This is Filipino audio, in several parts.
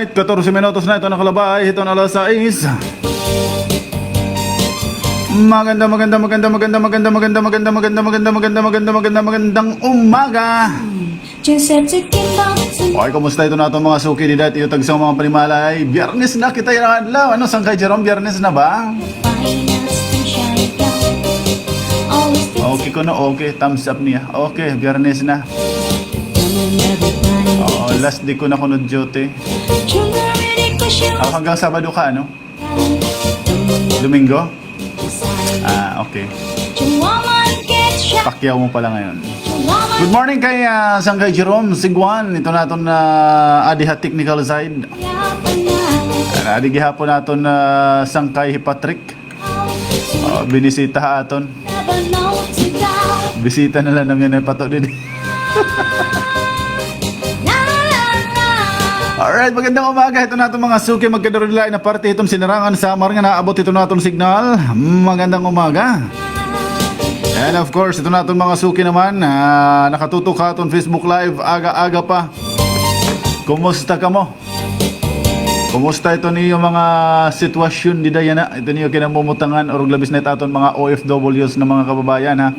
Alright, 14 minutos na ito nakalabay. Ito na alas 6. Magandang umaga. Okay, kumusta ito na itong mga suki ni dati yung tagsang mga panimalay? Biyernes na kita yung adlaw. Ano, saan kay Jerome? Biyernes na ba? Okay ko na, okay. Thumbs up niya. Okay, biyernes na. Oo, last day ko na kunod duty. Hanggang Sabado ka, ano? Domingo? Okay. Pakyaw mo pala ngayon. Good morning kay Sangkay Jerome Sigwan. Ito natin na adiha technical side. Adi gihapon natin Sangkay Patrick. Binisita aton. Bisita na lang namin pato din. Alright, magandang umaga. Ito natin mga suki magkadarilay na parte itong sinarangan sa Samar nga naabot ito natin signal. Magandang umaga. And of course, ito natin mga suki naman nakatutok ka itong Facebook Live aga-aga pa. Kumusta ka mo? Kumusta ito niyo mga sitwasyon di dayana? Ito niyo kinamumutangan o labis na ito mga OFWs na mga kababayan ha?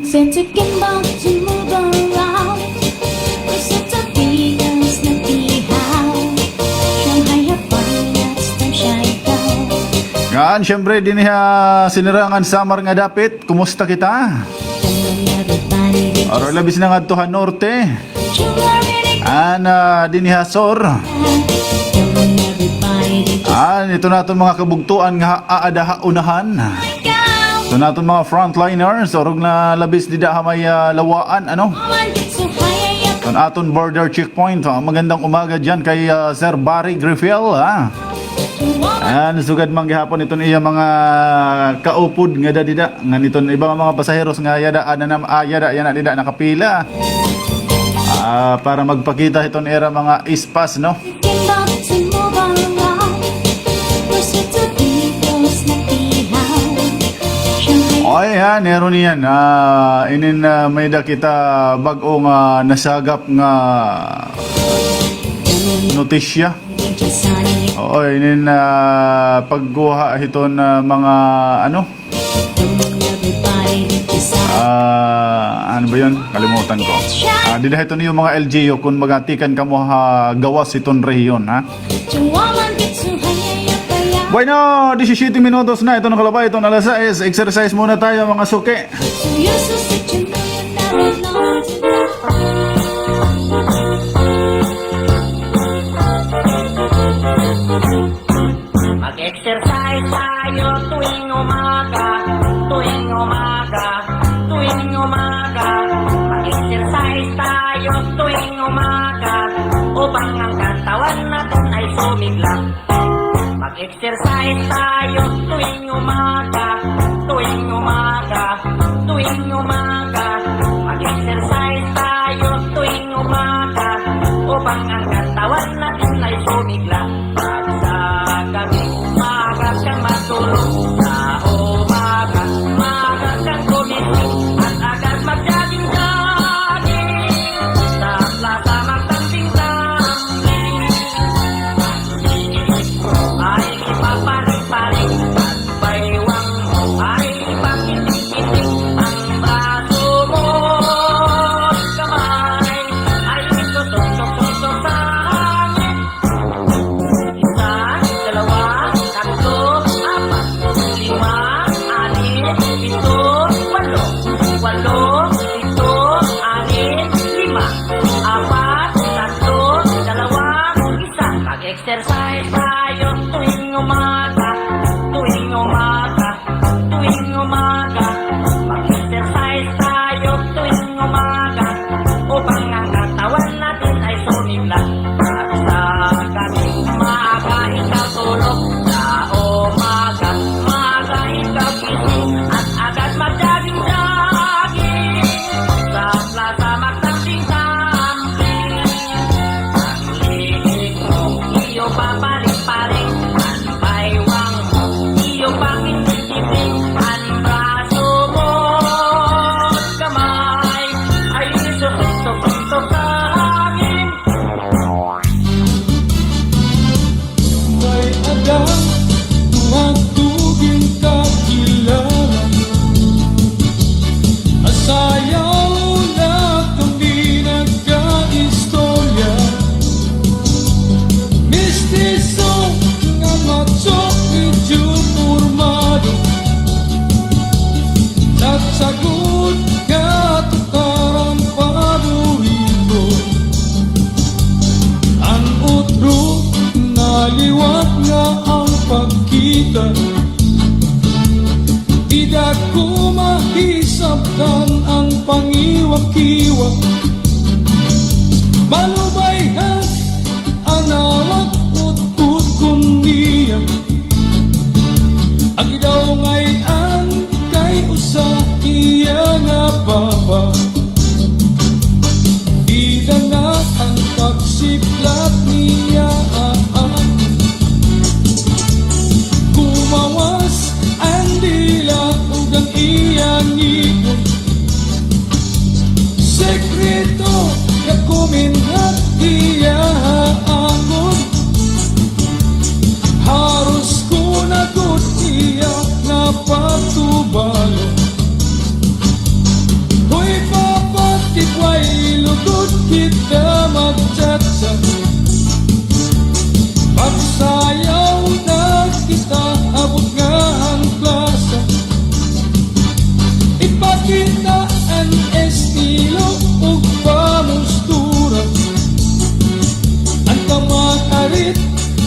Yan, syempre din sinirangan Samar nga dapit. Kumusta kita? Aro labis na nga tuhan norte. Din Sor. Ito natin mga kabugtuan nga aadaha unahan. Ito natin mga frontliners. Orog na labis di daha may lawaan. Ano? Ito natin border checkpoint. Magandang umaga dyan kay Sir Barry Griffel. Sugad mang gihapon ito niya mga kaupod nga dadida nga nito ibang mga pasaheros nga yada yana dida nakapila para magpakita iton era mga ispas no. Oy ha, nero niyan inin may da kita bag-o nga nasagap nga notisya. Oo, inin pagguha ito na mga ano ba yun? Kalimutan ko. Di dahil ito yung mga LGU kung magatikan ka mo gawas itong rehiyon ha. Bueno, 17 minutos na ito nakalabay itong alas 6. Exercise muna tayo mga suki. Mag-exercise tayo tuwing umaga, tuwing umaga, tuwing umaga. Mag-exercise tayo tuwing umaga, upang ang katawan natin ay sumiglap. Mag-exercise tayo tuwing umaga, tuwing umaga, tuwing umaga. Mag-exercise tayo tuwing umaga, upang ang katawan natin ay sumiglap. Maaga kang matulog sa umaga, maaga kang gumising at agad mag-jogging-jogging sa plaza magtamping-tamping. Ay ipapaling-paling at baywang mo ay ipakiting-kiting ang braso mo. Kamay ay itutok-tok-tok sa hangin. Isa, dalawa, tatlo, apat, lima, anim, pito, walo. Walo, pito, anim, lima, apat, tatlo, dalawa, isa. Mag-exercise tayo tuwing umaga, tuwing umaga, tuwing umaga. Mag-exercise tayo tuwing umaga, upang ang katawan natin ay sumigla. Sa gabi, maaga ikaw tulog. Sa umaga, maaga ikaw gising at agad mag-jogging-jogging sa plaza magtamping-tamping. Ang liig mo, iyo papaling-paling. Ang baywang mo, iyo pakiting-kiting. Ang braso pangiwak-iwak. Malubayhan ang nawag-ut-ut kong niya. Ang daw ngayon kay usa iya nga baba. Ida na ang pagsiklat niya. Kumawas ang dila ug ang iyang ngipon. Sekreto nga kuminhat iya akon. Haros ko nagot iya nga patubalo. Hoy papatikway lugod kita magchatsa. Pagsayaw na kita abot nga ang plaza. Ipakita ang estilo ug pamustura. Ang kamakarit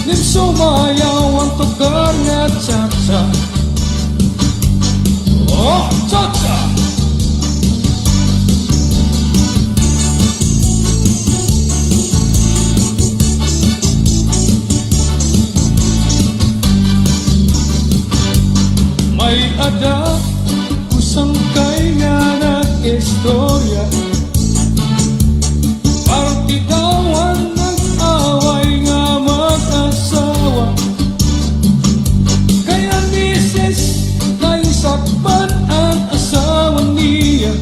nim sumayaw ang tukar nga cha-cha. Oh, cha-cha! May ada kusang kay nga na istorya. Parang tigawan ng away nga mag-asawa. Kaya misis naisakpan ang asawa niya.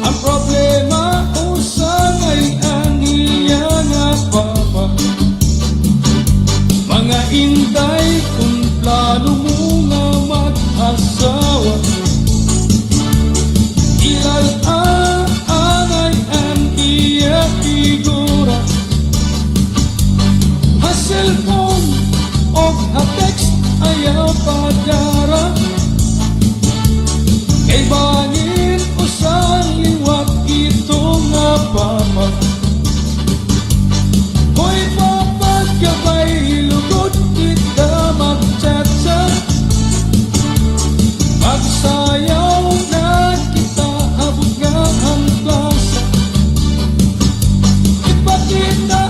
Ang problema usangay ang iya nga papa. Mga inday kung plano mo nga mag-asawa. Ilalanay ang iya figura. Ha-cellphone o ha-text ayaw pagdara. Kay bangin usang liwat ito nga papa. Hoy papagkabay lugod kita magchatsa. Magsayaw na kita abot nga ang plaza. Ipakita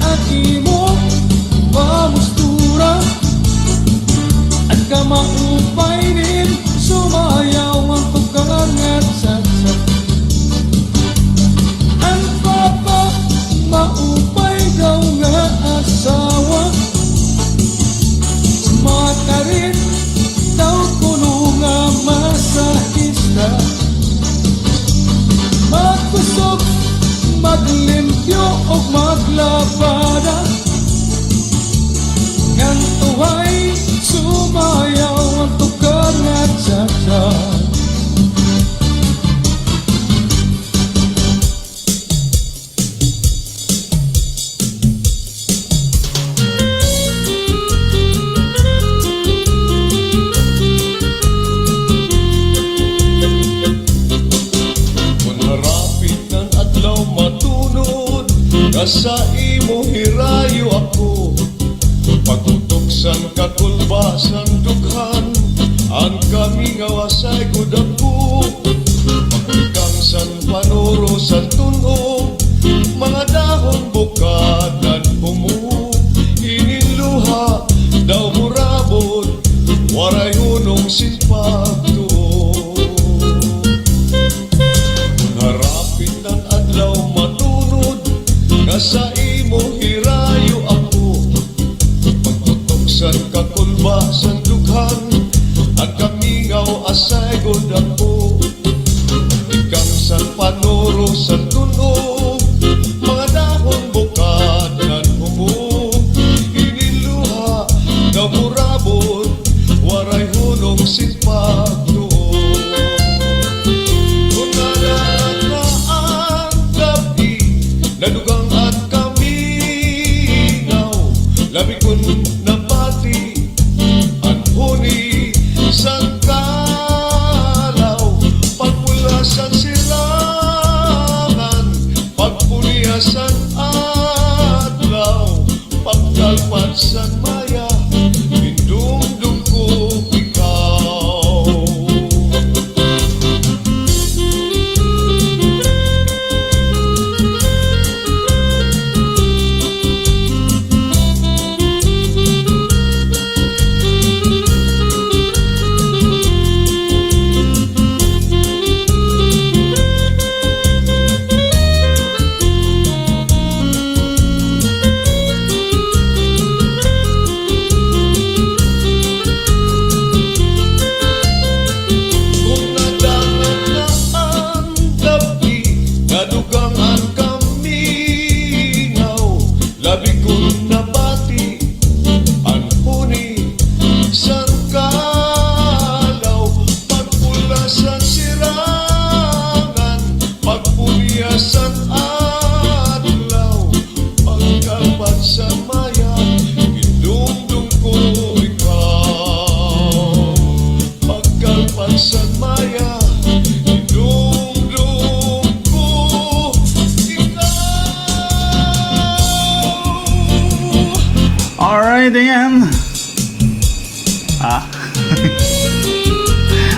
ang imo pamustura. At kamaupay rin sumayaw ang tukar nga chatsa. Ang papa maupay daw nga asawa. Matarin daw kuno nga masahista. Magkusog, maglimpyo o maglabada. Ngantuhay sumayaw ang tukar nga cha-cha. Sa imo hirayo ako, pagtutuksan kakulbasan dughan, ang kami ngawasay gud ako. Pagkangsan panuro sa tunog, mga dahon bukadan pumu. Iniluha daw murabot, waray hunong sinpagto. Harapit ng adlaw matunod, sa imo hirayo ako. Pagtutuksan kakulbasan dughan, ang kamingaw asay god ako. Ikangsan panuro sa tunog, mga dahon bukadan humo. Iniluha daw murabot, waray hunong sinpagto. Kung nalalat na ang gabi, nadugang labi kun nabati ang huni sa kalaw. Pagpulasan silangan, pagpuliasan adlaw. Pagkalpat sa maya, indumdum ko ikaw.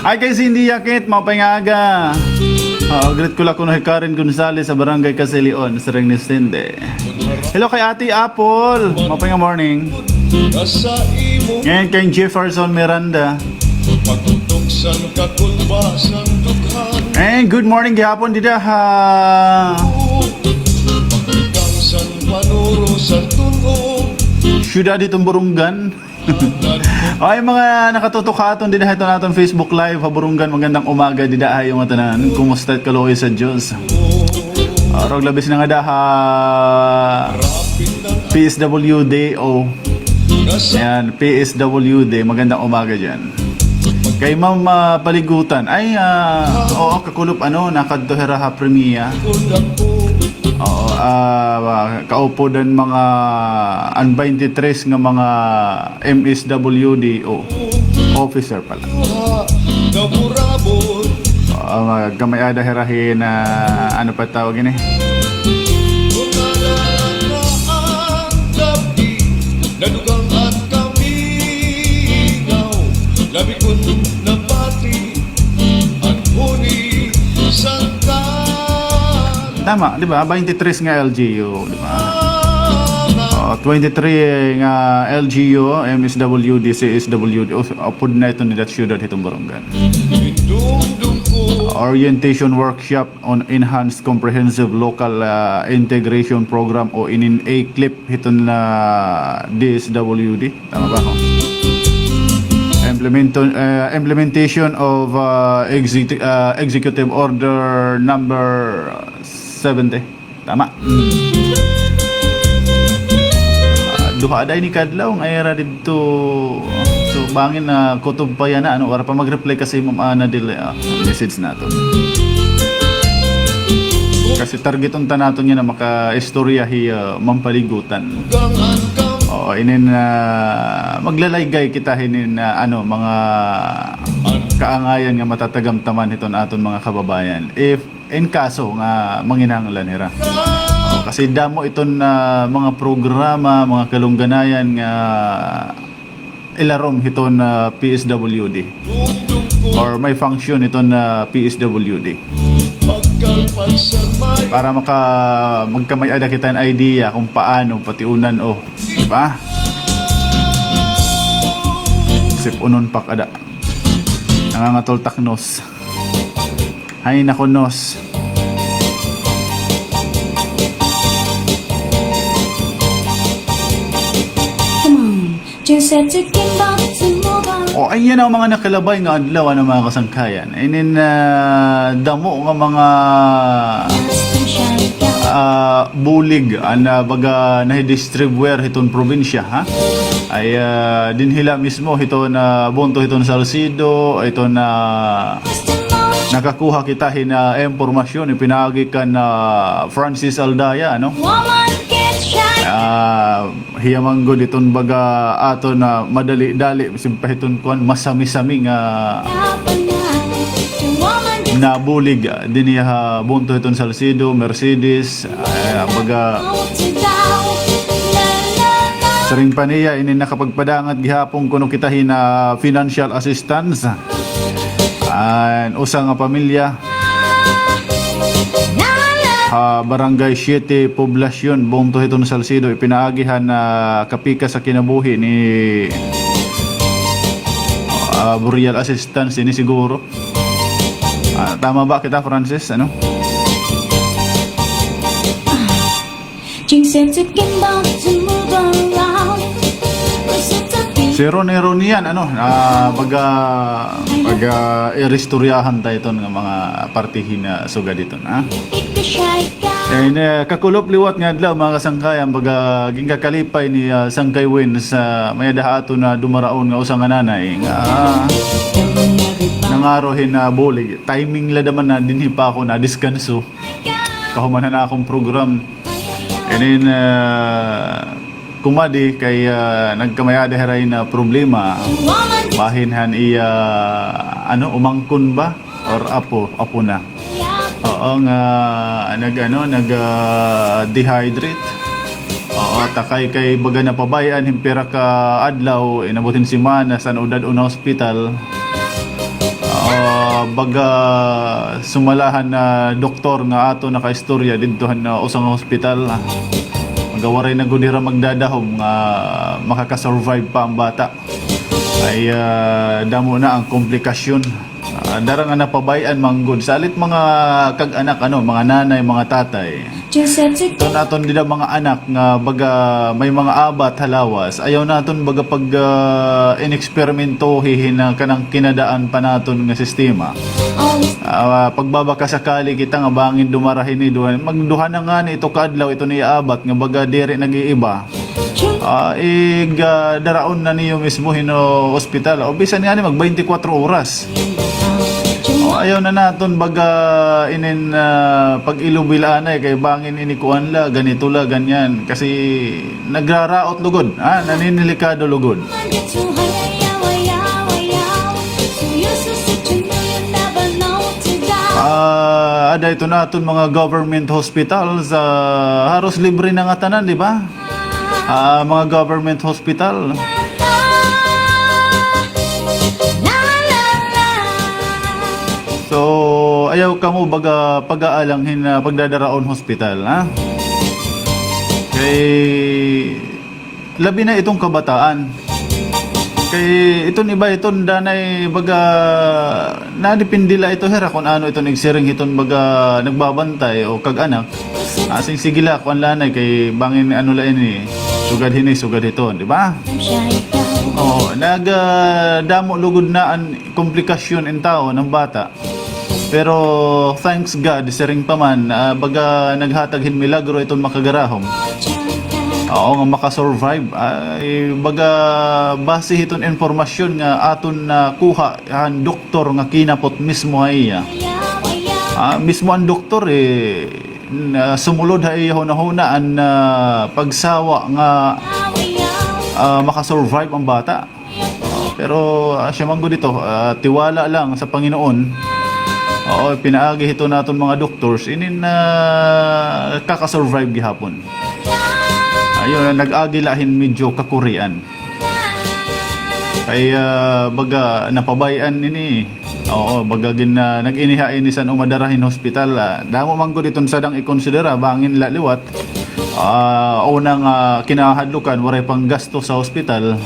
Ay kay Cindy Yakit, mapangaga. Greet ko lang kuno kay Karen Gonzales sa Barangay Casilion, sa Regnestende. Hello kay Ate Apple, mapanga morning. Kasa imo Ngayon kay Jefferson Miranda. pagtuksan kakulbasan dughan And good morning gihapon dida ha. Paglikang san panuro sa tunog Syudad itong Burungan. Ay mga nakatutukaton din ito natin Facebook Live ha Burungan, magandang umaga dida ha yung atanan. Kumusta at kaloy sa Diyos. Arog labis na nga daha PSWD o yan, PSWD, magandang umaga dyan. Kay Ma'am Paligutan, ay, oo, kakulop, nakadtohera ha premia. Oo, kaupo din mga An 23 nga mga MSWD o officer pala. Naburabot Gamay ada herahin na ano pa tawag yun eh. Kunalalaan gabi Nadugang at kaminaw Labi kun nabati At huni sangkan Tama, di ba? 23 nga LGU, di ba? 23 nga LGU, MSWD, CSWD, upod na ito ni that syudad itong Barangay. Dungdung ko Orientation workshop on enhanced comprehensive local integration program o inin A-CLIP ito na DSWD. Tama ba ako? Implementation of executive order number 70. Tama. Duha day ni kadlaw nga era didto. So bangin na kutob pa yan na para pa mag-reply kasi Ma'am Ana dili message nato. Kasi target unta nato niya na maka-istorya hi Ma'am Paligutan. gangan kam Oo, inin maglalaygay kita hinin mga kaangayan nga matatagamtaman iton aton mga kababayan. If in kaso nga manginahanglan nira. Kasi damo iton mga programa, mga kalungganayan nga ilarom hiton PSWD dungdung ko or may function iton PSWD Pagkalpasan may para magkamay-ada kita ng idea kung paano patiunan di ba? Sip unon pak ada nangangatol taknos hay nako nos. Just had to get back to mobile. O ayan ang mga nakalabay nga adlaw ng mga kasangkayan. Inin damo nga mga bulig baga nahidistribuer hiton probinsya ha. Ay dinhila mismo hiton bunto hiton Salcido, ito na nakakuha kita hina impormasyon ipinagi kan Francis Aldaya Woman gets shy. hiyamanggod iton baga ato na madali-dali simpahiton kuan masami-sami nga Woman gets nabulig diniya bunto iton Salcido, Mercedes baga out to down. La la la. saring paniya ini nakapagpadangat gihapon kuno kita hina financial assistance usa nga pamilya Barangay 7 Poblasyon Bongto hiton Salcido ipinaagihan na kapika sa kinabuhi ni burial assistance ini siguro. Tama ba kita Francis Jinx said to get back to move around. Listen to me. Si Ron niyan baga irestoryahan tayo iton nga mga partihin na suga dito Pick the shy guy. kakulop liwat nga adlaw mga kasangkayan baga gingkakalipay ni Sangkay Win sa mayadaha ato na dumaraon nga usang nga nanay nga nangarohin na bulig timing la daman na dinhi pa ako na diskanso kahumanan na akong program and then kumadi kay nagkamayada heray na problema Woman gets bahinhan umangkon ba or apo na. Oo nga nag dehydrate. Oo takay kay baga na pabayaan himpira ka adlaw inabutin si mana sa udad una hospital. baga sumalahan na doktor nga ato nakaistorya didto na usang hospital. Magawaray na gudira magdadahom nga makakasurvive pa ang bata. Ay damo na ang komplikasyon. Darang nga napabayan manggod salit mga kag-anak mga nanay, mga tatay. Just said to Ito naton dila mga anak nga baga may mga abat halawas. Ayaw naton baga pag ineksperimentohin na kanang kinadaan pa naton nga sistema. always Pagbabaka sakali kita nga bangin dumarahin ni duhan. Magduha na nga ni ito kadlaw ito ni abat nga baga diri nag-iiba. true. Daraon na niyo mismo hino ospital. O bisan nga ni mag 24 oras. Ayaw na naton baga inin pag ilubilaan kay bangin inikuan la ganito la ganyan kasi nagraraot lugod naninilikado lugod. Get too high, ayaw. So used to sit, you know you never know to die. Ada ito naton mga government hospitals haros libre na nga tanan di ba? Mga government hospital. So, ayaw ka mo baga pag-aalanghin na pagdadaraon hospital, ha? Kay labi na itong kabataan. Kay itong iba itong danay baga nadipindila ito hera kung ano ito nagsiring iton baga nagbabantay o kag-anak. Asing sigila kung lanay kay bangin ano la ini sugad hini sugad ito, di ba? Nagdamo lugod na ang komplikasyon in tao ng bata. Pero thanks God, siring pa man, baga naghataghin milagro itong makagarahom. Oo nga makasurvive. Baga base itong informasyon nga aton na kuha ang doktor nga kinapot mismo ay mismo ang doktor sumulod ay huna-hunaan na pagsawa nga makasurvive ang bata. Pero siya manggo dito, tiwala lang sa Panginoon. Pinaagi ito naton mga doctors inin na kakasurvive gihapon. Ayun, nag-agilahin medyo kakurian. Kaya baga napabayan ini. Baga nag-inihain ni San Umadarahin Hospital. Damo manggo diton sadang ikonsidera bangin laliwat. Unang kinahadlukan waray pang gasto sa hospital.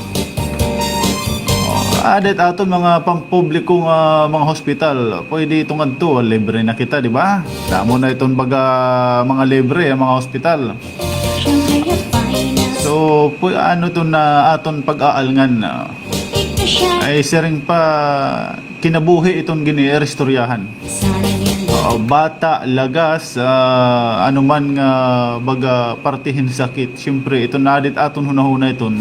Adet aton mga pampublikong mga hospital, pwede itong adto, libre na kita, di ba? Damo na itong baga mga libre mga hospital. So, ano ito na aton pag-aalngan ay siring pa kinabuhi itong gini-restoryahan. Bata, lagas, anuman nga baga partihin sakit. Siyempre, ito na adit aton hunahuna iton.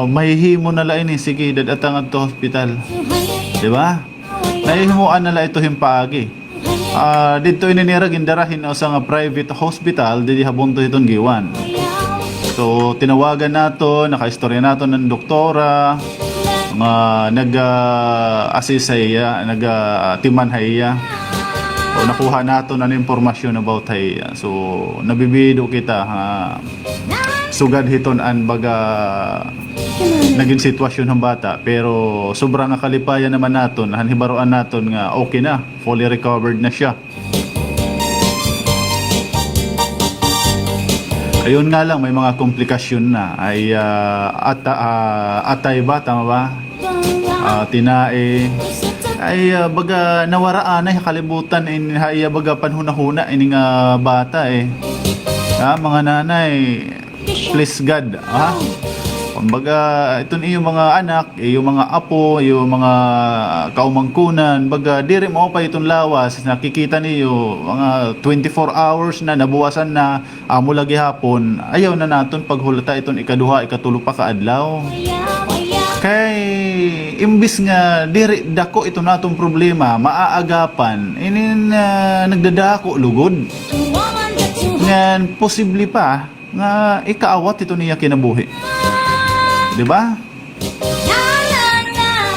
Mahihimo na lain sige dadatang to hospital. Di ba? Nahihimuan na la ito himpaagi. Dito ininira gindarahin sa nga private hospital didi habunto itong giwan. So tinawagan nato, nakaistorya nato ng doktora nga nag-assist iya, nag-timan iya. So nakuha nato ng impormasyon about iya. So nabibido kita sugad hiton an baga naging sitwasyon ng bata pero sobrang nakalipayan naman naton hanhibaroan naton nga okay na, fully recovered na siya. Ayun nga lang may mga komplikasyon na ay atay ba, tama ba? Tinae ay baga nawaraan ay kalibutan ay baga panhuna-huna ini nga bata mga nanay, please God, kumbaga ito yung mga anak, yung mga apo, yung mga kaumangkunan, baga diri mo pa itong lawas, nakikita niyo mga 24 hours na nabuwasan na amo lagi hapon, ayaw na naton paghulata itong ikaduha, ikatulo pa kaadlaw. Kay imbis nga diri dako ito natong problema, maaagapan, inin nagdadako lugod. Ngan posible pa nga ikaawat ito niya kinabuhi. Di ba?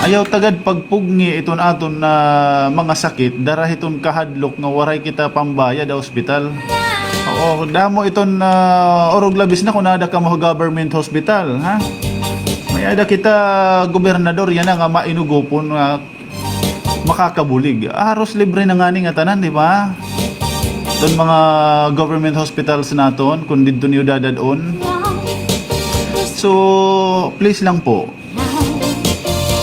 Ayaw tagad pagpugni iton aton na mga sakit dara iton kahadlok nga waray kita pambaya da ospital. Damo iton orog labis na kunada ka mo government hospital, ha? May ada kita gobernador yan nga mainugopon nga makakabulig. Aros libre na nga ni nga tanan, di ba? Doon mga government hospitals naton, kung dito niyo dadadon. So, please lang po.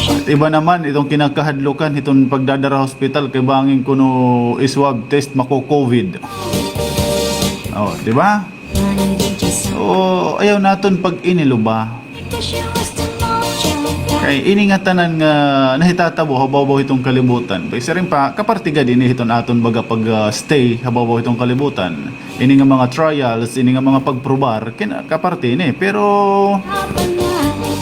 At iba naman, itong kinakahadlukan, itong pagdadara hospital, kay banging kuno iswab test mako-COVID. Oh, di ba? So, ayaw naton pag iniluba. Kay iningatanan nga nahitatabo habaw itong kalibutan. Isa rin pa kapartiga din hiton aton baga pag stay habaw itong kalibutan. Ini nga mga trials, ini nga mga pagprobar kaparte ini. Pero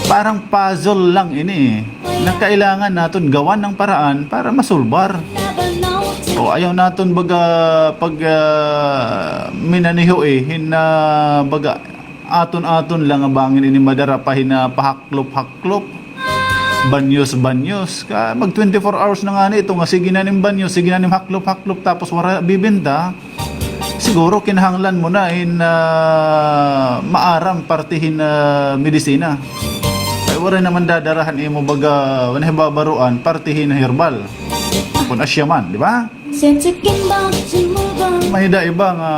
parang puzzle lang ini. Na kailangan naton gawan ng paraan para masulbar. O ayaw naton baga pag minaniho baga aton-aton lang ang bangin ini madarapahin na pahaklop-haklop. Banyos ka mag 24 hours na nga nito nga sige na nim banyos, sige na nim haklop tapos wala bibenta. Siguro kinahanglan mo na maaram partihin na medisina. Ay wala naman dadarahan imo baga wala babaruan partihin na herbal. Kung asyaman, di ba? May iba nga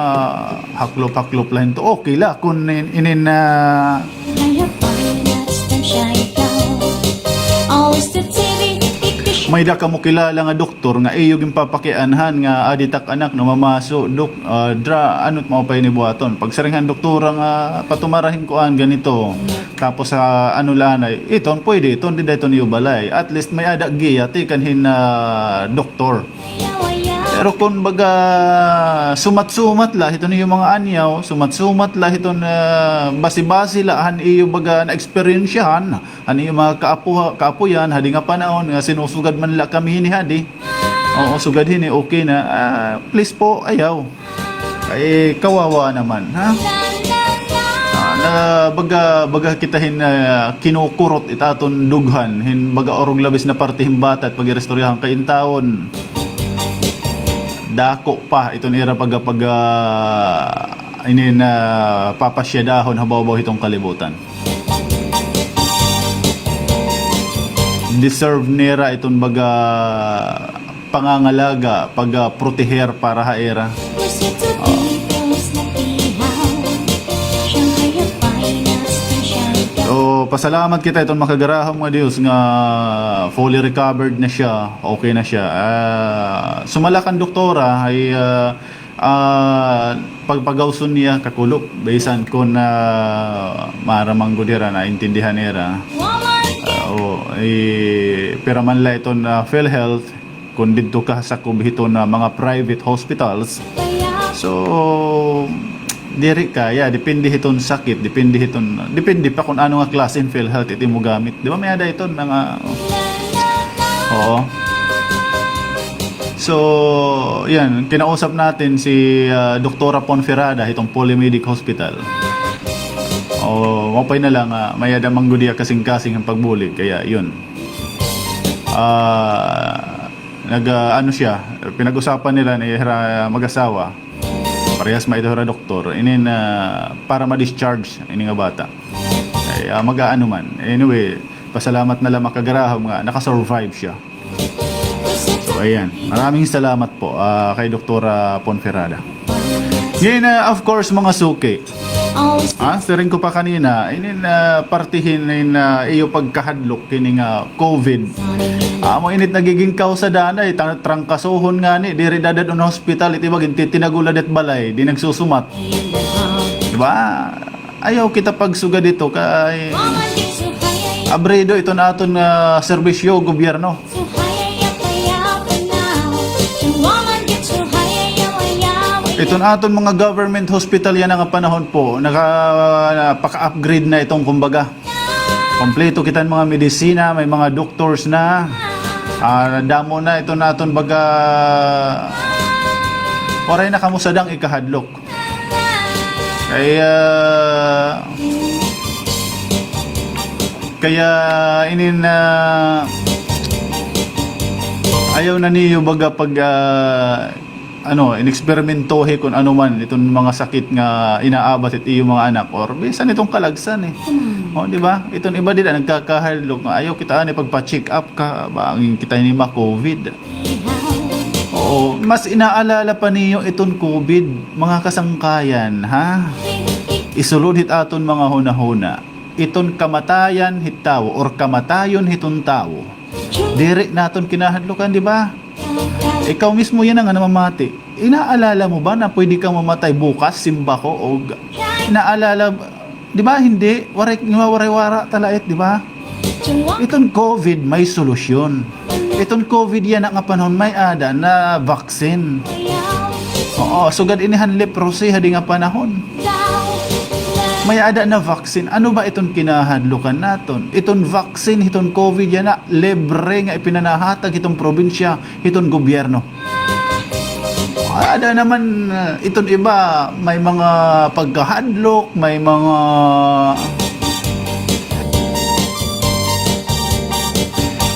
haklop lang to. Okay la kung inin may da ka mo kilala nga doktor nga iyo yung papakianhan nga aditak anak na mamaso dok ano't maupay ni buhaton pag saringhan doktora nga patumarahin ko an ganito tapos sa lanay iton pwede iton di dayton niyo balay at least may adak giya ti kanhin na doktor. Pero kung baga sumat-sumat lah ito yung mga anyaw, sumat-sumat lah ito na basi-basi lahan iyo baga na experiensyahan, ano yung mga kaapuyan, hadi nga panahon nga sinusugad man la kami hini-hadi. Oo, sugad hini, okay na. Please po, ayaw. Ay, kawawa naman, ha? Baga kitahin kinukurot itaton dughan, baga orog labis na partihin bata at pag-irestoryahan kain taon. Dako pa ito nira pag papasyadahon habaw itong kalibutan. Deserve nira itong baga pangangalaga pag proteher para haera. So, pasalamat kita itong makagaraham nga Diyos nga fully recovered na siya, okay na siya. Sumalakan doktora ay pagpagawson niya kakulok bisan ko na maramang gudira na intindihan nila. Pero man la ito na PhilHealth kung dito ka sa kubhito na mga private hospitals. So, diri kaya depende hiton sakit, depende pa kung ano nga klase ng PhilHealth iti mo gamit. Di ba may ada ito mga oo. So, yan, kinausap natin si Doktora Ponferrada itong Polymedic Hospital. Mapay na lang may ada manggudiya kasing-kasing ang pagbulig kaya yun. Ano siya, pinag-usapan nila ni mag-asawa. Parehas may ito doktor para ma-discharge ini nga bata ay mag-aano man anyway pasalamat na lang makagaraham nga nakasurvive siya. So ayan, maraming salamat po kay Doktora Ponferrada. Ngayon of course mga suki saring ko pa kanina partihin iyo pagkahadlok kini nga COVID. Mo init nagiging kausa danay trangkasohon nga ni diri dadad on hospital iti bagin tinagulad at balay di nagsusumat. Diba? Ayaw kita pagsuga dito kay abredo ito na aton serbisyo gobyerno. Ito na aton mga government hospital yan nga panahon po napaka-upgrade na itong kumbaga. Kompleto kitan mga medisina, may mga doctors na damo na ito naton baga waray na kamusadang ikahadlok. Kaya ayaw na niyo baga pag ineksperimentohe kung ano man itong mga sakit nga inaabat it iyong mga anak or bisan itong kalagsan eh. O, di ba? Itong iba din nagkakahadlok nga ayaw kita ni pagpa-check up ka banging kita ni ma-COVID. Oo, mas inaalala pa niyo itong COVID, mga kasangkayan, ha? Isulod hit aton mga hunahuna. Iton kamatayan hit tao or kamatayon hitong tao. Diri naton kinahadlokan, di ba? Ikaw mismo yan ang namamati. Inaalala mo ba na pwede kang mamatay bukas, simba ko? O inaalala, di ba? Hindi. Waray-wara talait, di ba? Itong COVID may solusyon. Itong COVID yan ang panahon may ada na vaccine. Oo, sugad inihan leprosy hadi nga panahon. May ada na vaccine. Ano ba itong kinahadlukan naton? Itong vaccine, itong COVID yan na libre nga ipinanahatag itong probinsya, itong gobyerno. Ada naman itong iba, may mga pagkahadlok, may mga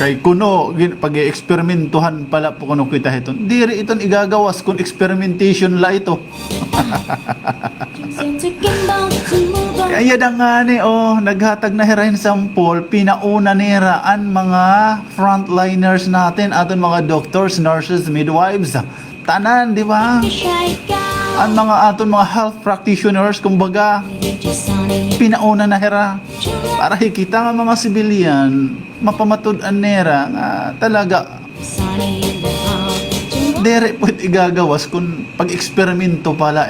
kay kuno pag-eksperimentuhan pala po kuno kita ito. Diri iton igagawas kung experimentation la ito. Kaya nga ni naghatag na hirahin sample, pinauna niraan mga frontliners natin, aton mga doctors, nurses, midwives, tanan, di ba? Ang mga aton mga health practitioners, kumbaga, pinauna na hira para hikita nga mga civilian mapamatud-an nera nga talaga dere po igagawas kung pag-eksperimento pala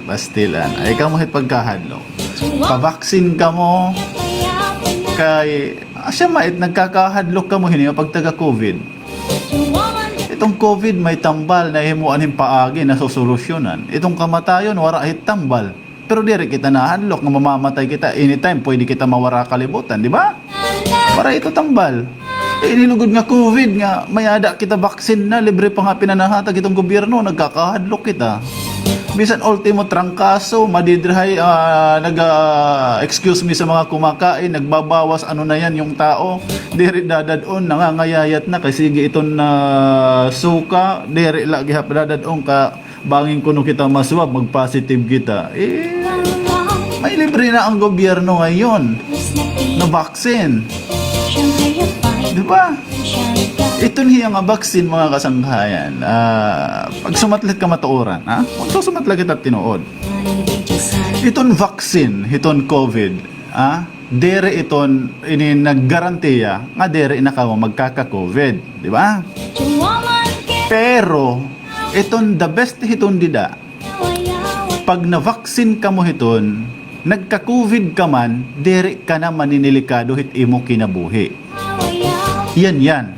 pastilan ay kamo hit pagkahadlo pabaksin ka mo kay asya mait nagkakahadlok ka mo hini pag taga COVID. Itong COVID may tambal na himuan him paagi na sosolusyonan. Itong kamatayon wara hit tambal. Pero diri kita nahadlok nga mamamatay kita anytime pwede kita mawara kalibutan, di ba? Para ito tambal. Inilugod nga COVID nga may ada kita vaccine na libre pa nga pinanahatag itong gobyerno nagkakahadlok kita. Bisan ultimo trangkaso madidrihay excuse me sa mga kumakain nagbabawas ano na yan yung tao diri dadadon nangangayayat na kasi sige iton na suka diri lagi hap dadadon ka banging kuno kita maswab mag-positive kita may libre na ang gobyerno ngayon na vaccine. Di ba? Ito niya nga vaccine mga kasanghayan. Pag sumatlit ka matuoran, ha? Huwag sumatlit kita tinuod. Itong vaccine, itong COVID, dere iton ini naggarantiya nga dere na ka magkaka-COVID, di ba? Pero itong the best hiton dida. Pag na-vaccine ka mo hiton, nagka-COVID ka man, dere ka na maninilikado hit imo kinabuhi. Yan.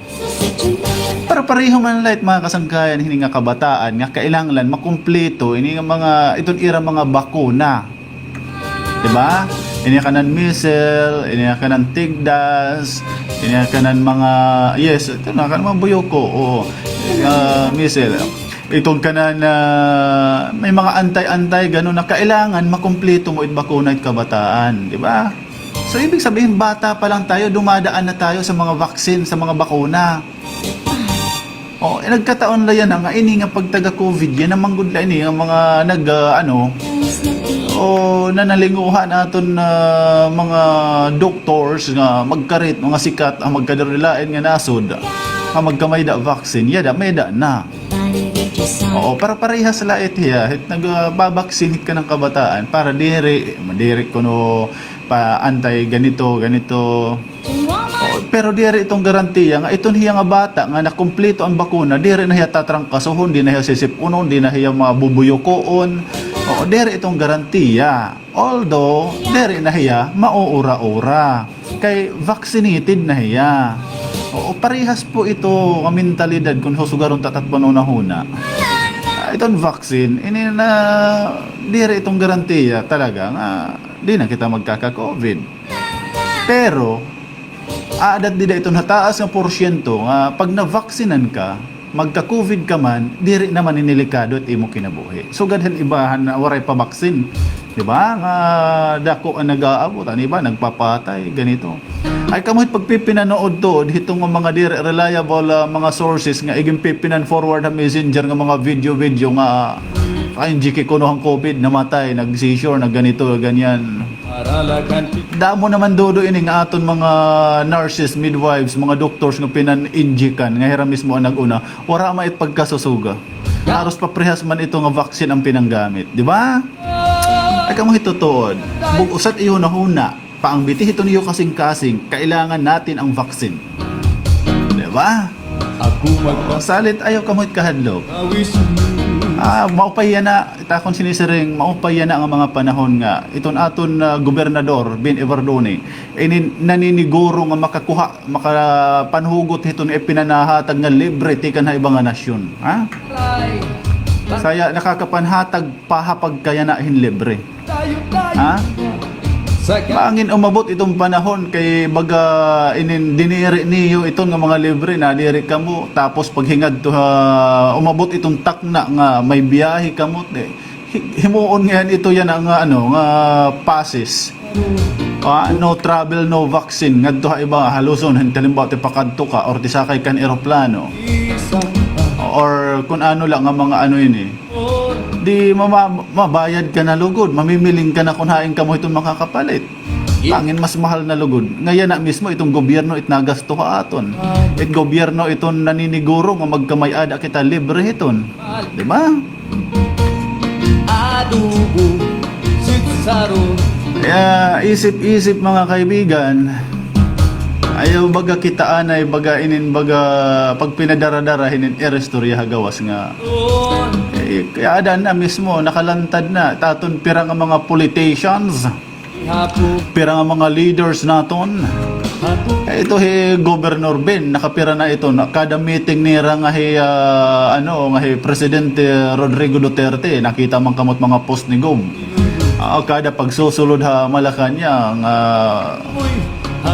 Para pareho man light mga kasangkayan hini nga kabataan nga kailangan makumpleto ini nga mga iton ira mga bakuna. 'Di ba? Ini kanan measles, ini kanan tigdas, ini kanan mga ito na kanan mga buyoko measles. Itong kanan may mga antay-antay ganun na kailangan makumpleto mo it bakuna it kabataan, 'di ba? So, ibig sabihin, bata pa lang tayo, dumadaan na tayo sa mga vaccine, sa mga bakuna. Nagkataon na yan nga, ini nga pagtaga-COVID, yan ang manggudla ini, ang mga nanalinguhan naton na mga doctors nga magkarit, mga sikat, ang magkadarilain nga nasod, ang magkamay da vaccine, yada, may da na. Para parehas lait hiya, nagbabaksin ka ng kabataan, para diri kuno pa antay ganito pero diri itong garantiya nga iton hiya nga bata nga nakumpleto ang bakuna diri na hiya tatrangkasuhon di na hiya sisipunon di na hiya mabubuyukoon diri itong garantiya although diri na hiya mauura-ura kay vaccinated na hiya parehas po ito ang mentalidad kung husugaron tatatpanon na huna itong vaccine ini na diri itong garantiya talaga nga di na kita magkaka-COVID. Pero, adat dida ito nataas ng porsyento nga pag na-vaksinan ka, magka-COVID ka man, diri naman inilikado at imo kinabuhi. So, ganyan ibahan na waray pa vaksin. Diba? Nga dako ang nag-aabot, iba nagpapatay, ganito. Ay kamo't pagpipinanood to hitong mga reliable mga sources nga iging pipinan forward ang messenger nga mga video nga ay GK kuno ang COVID namatay nag-seizure na ganito ganyan. Aralakan Damo naman dodo ini nga aton mga nurses, midwives, mga doctors nga pinan-injikan nga hira mismo ang naguna. Wala mait pagkasusuga. Haros pa prehas man ito nga vaccine ang pinanggamit, di ba? Ay kamo hitutuod. Bugusat iyo na huna. Paangbiti ito niyo kasing-kasing, kailangan natin ang vaccine. Di ba? ako Salit ayaw kamo't kahadlok. magpawis. Maupay na, itakon sinisiring, maupay na ang mga panahon nga. Iton aton gobernador, Bin Evardone, naniniguro nga makapanhugot iton pinanahatag nga libre tikan na ibang nga nasyon. Ha? Saya nakakapanhatag pahapag kaya na libre. Ha? Maangin umabot itong panahon kay baga diniri niyo iton nga mga libre na diri kamo tapos paghingad to umabot itong takna nga may biyahe kamo himuon ngayon ito yan ang nga passes. No travel no vaccine ngadto ha iba haluson halimbawa ti pakadto ka or ti sakay kan eroplano or kung ano lang ang mga ini di mabayad ka na lugod, mamimiling ka na kung haing ka mo itong makakapalit. Pangin mas mahal na lugod. Ngayon na mismo itong gobyerno itnagasto ka aton. It gobyerno itong naniniguro nga magkamayada kita libre iton. Di ba? Adubo, sitsaro, Kaya isip-isip mga kaibigan, ayaw baga kitaan ay baga pag pinadara-dara hinin erestorya hagawas nga. Kaya adan na mismo nakalantad na taton pira nga mga politicians, hapo, pira nga mga leaders naton. hapo, Ito Governor Ben nakapira na ito kada meeting nira nga Presidente Rodrigo Duterte nakita man kamot mga post ni Gob. Kada pagsusulod ha Malacanang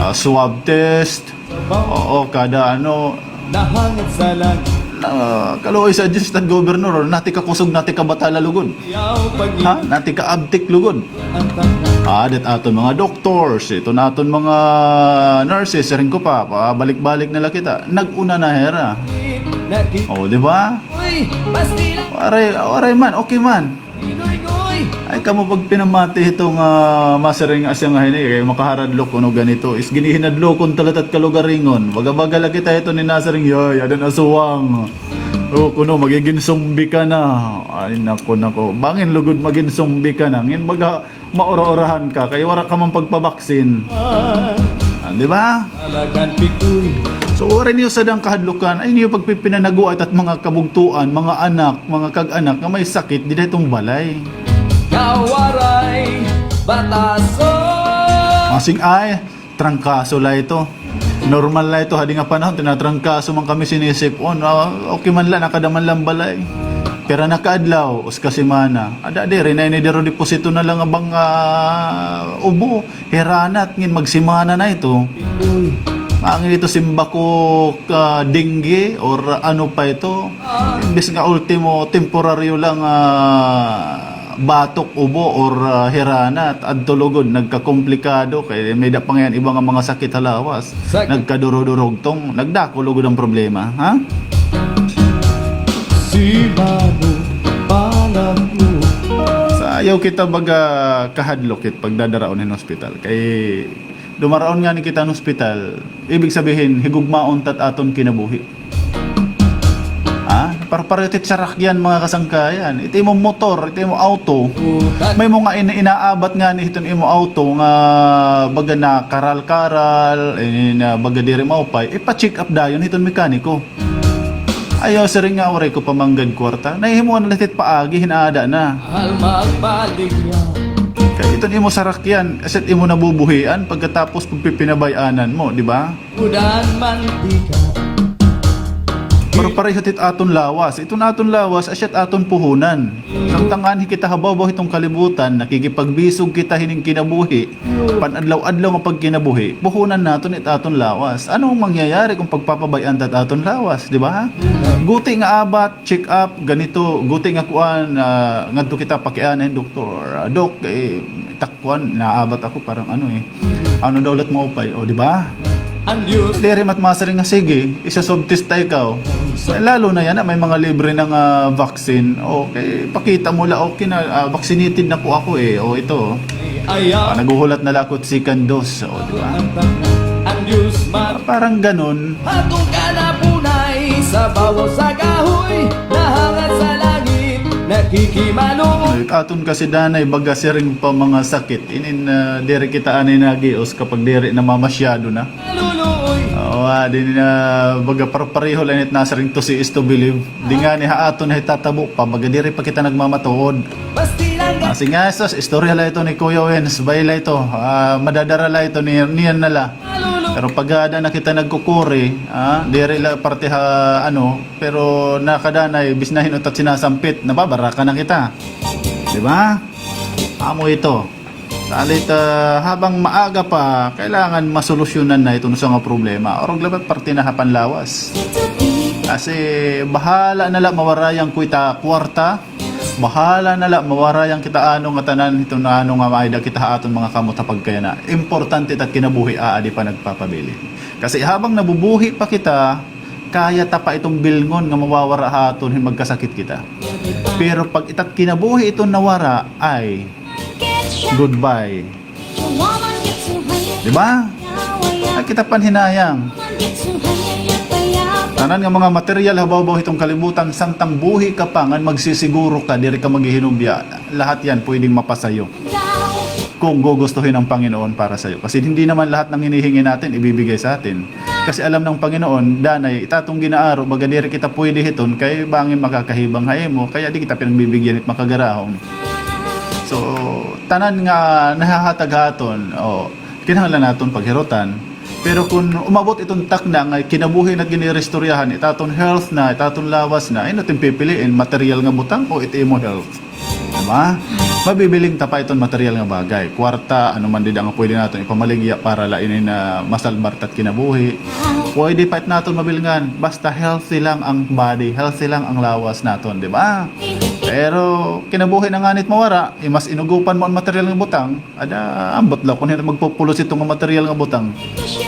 swab test. Oo, kada nahangit sa langit, kaloy sa Assistant Governor nati ka kusog nati ka batala lugod. yaw pag Ha? Nati ka abtik lugod. ang tanda, Dat aton mga doctors, ito naton mga nurses, rin ko pa, balik-balik nila kita. Nag-una na hera. nakit, O, di ba? uy, pastila, Aray man, okay man. inoy, Ay kamo pag pinamati itong masering asya nga hini kay makaharadlok kuno ganito is ginihinadlokon talatat kalugaringon. Baga-baga lagi tayo ito ni Nasaring yoy, adan asuwang. O kuno magiging zombie ka na. Ay nako. Bangin lugod maging zombie ka na. Ngin baga maora-orahan ka kay wala ka man pagpabaksin. Di ba? alakan pikuy, So orin niyo sa dang kahadlukan ay niyo pagpipinanaguat at mga kabugtuan, mga anak, mga kag-anak nga may sakit di itong balay. kawaray, bataso, Masing ay, trangkaso la ito. Normal la ito, hadi nga panahon, tinatrangkaso man kami sinisip. Okay man la, nakadaman lang balay. Pero nakaadlaw, us kasimana. Ada di, rin ay nidero deposito na lang abang ubo. Heranat, ngin magsimana na ito. pikuy, Ang ito simbako dinggi or ano pa ito. Imbes nga ultimo, temporaryo lang batok ubo or hiranat at tulugod nagkakomplikado kay may da pa ngayon ibang mga sakit halawas nagkadurog-durog tong nagdakulugod ang problema ha si Manu, palak mo, sayaw kita baga kahadlokit pagdadaraon ng hospital kay dumaraon nga ni kita ng hospital ibig sabihin higugmaon tat aton kinabuhi. Parparetit sa rakyan mga kasangkayan. Ito mo motor, ito mo auto. utat, May mga inaabat nga ni itong imo auto nga baga na karal-karal, na baga diri maupay, ipa-check up dayon itong mekaniko. Ayaw sa rin nga oray ko pamanggad kwarta. Nahihimuan latit paagi, hinaada na. mahal magbalik niya, Kaya itong imo sa rakyan, aset imo nabubuhian pagkatapos pagpipinabayanan mo, di ba? udan mantika, Pero pareho tit aton lawas. Ito na aton lawas, asyat aton puhunan. Samtangan kita hababaw itong kalibutan, nakikipagbisog kita hining kinabuhi. Panadlaw-adlaw nga pagkinabuhi, puhunan naton it aton lawas. Anong mangyayari kung pagpapabayan tat aton lawas, di ba? Guti nga abat, check up, ganito. Guti nga kuan, ngadto kita pakianan, doktor. Dok, takkuan, naabat ako parang ano daw ulit maupay, o di ba? ang Diyos Diri matmasaring nga sige, isa-subtest ikaw. Lalo na yan, may mga libre ng vaccine. Okay, pakita mo la, okay na, vaccinated na po ako eh. O ito, ayaw naguhulat na lakot second dose. O, di ba? ang Diyos Parang ganun. Hatong ka na punay sa bawaw sa kahoy Nahangad sa langit, nakikimalungo Aton kasi danay baga siring pa mga sakit. Inin diri kita anay nagios kapag diri na mamasyado na. Luluoy Oo, din na baga pareho lang it nasa ring to see is to believe. Di nga ni haaton na hitatabo pa baga diri pa kita nagmamatuod. Basti lang Kasi nga sos, istorya la ito ni Kuya Wens, bayla ito, madadara la ito niyan nala. Pero pag na kita nagkukuri, diri la parte pero nakadanay bisnahin utat sinasampit, nababara na kita. 'Di ba? Amo ito. Salit habang maaga pa, kailangan masolusyonan na ito sa mga problema. Orog labat parte na hapan lawas. Kasi bahala na la mawarayang kuita kwarta. Bahala na la mawarayang kita nga tanan ito na nga maida kita aton mga kamot pagkaya na. Importante tat kinabuhi aadi pa nagpapabilin. Kasi habang nabubuhi pa kita, kaya ta pa itong bilngon nga mawawara haton hin magkasakit kita. Pero pag itat kinabuhi ito nawara ay goodbye. Di ba? Ay kita panhinayang. Tanan nga mga material habaw-baw itong kalibutan samtang buhi ka pa nga magsisiguro ka diri ka maghihinubya. Lahat yan pwedeng mapasayo kung gugustuhin ng Panginoon para sa'yo. Kasi hindi naman lahat ng hinihingi natin ibibigay sa atin. Kasi alam ng Panginoon, danay, itatong ginaaro, baga diri kita pwede hiton, kay bangin makakahibang hay mo, kaya di kita pinagbibigyan at makagarahon. So, tanan nga nahahatag-haton, kinahanglan naton paghirutan. Pero kung umabot itong takna nga kinabuhi at ginirestoryahan, itaton health na, itaton lawas na, ay natin pipiliin material nga butang o iti mo health. Diba? Mabibiling tapa itong material nga bagay. Kwarta, ano man din nga pwede natin ipamaligya para lainin na masalbart at kinabuhi. Pwede pa natin mabilingan. Basta healthy lang ang body, healthy lang ang lawas natin, di ba? Pero kinabuhi na nganit mawara, mas inugupan mo ang material nga butang, ada ambot lang kung hindi magpupulos itong material nga butang.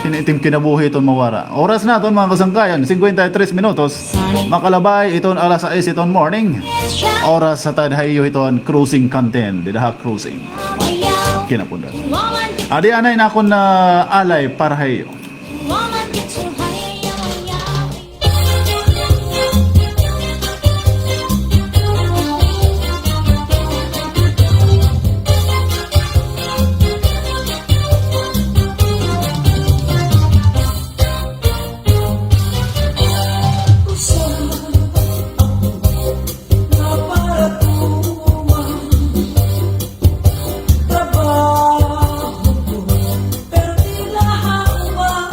Tinitim kinabuhi itong mawara. Oras na ito mga kasangkayan, 53 minutos. Makalabay itong alas 6 itong morning. Oras sa tadhayo itong cruising content. Didaha cruising. Kinapunda. Adi anay na akong na alay para hayo. Pero tila hawak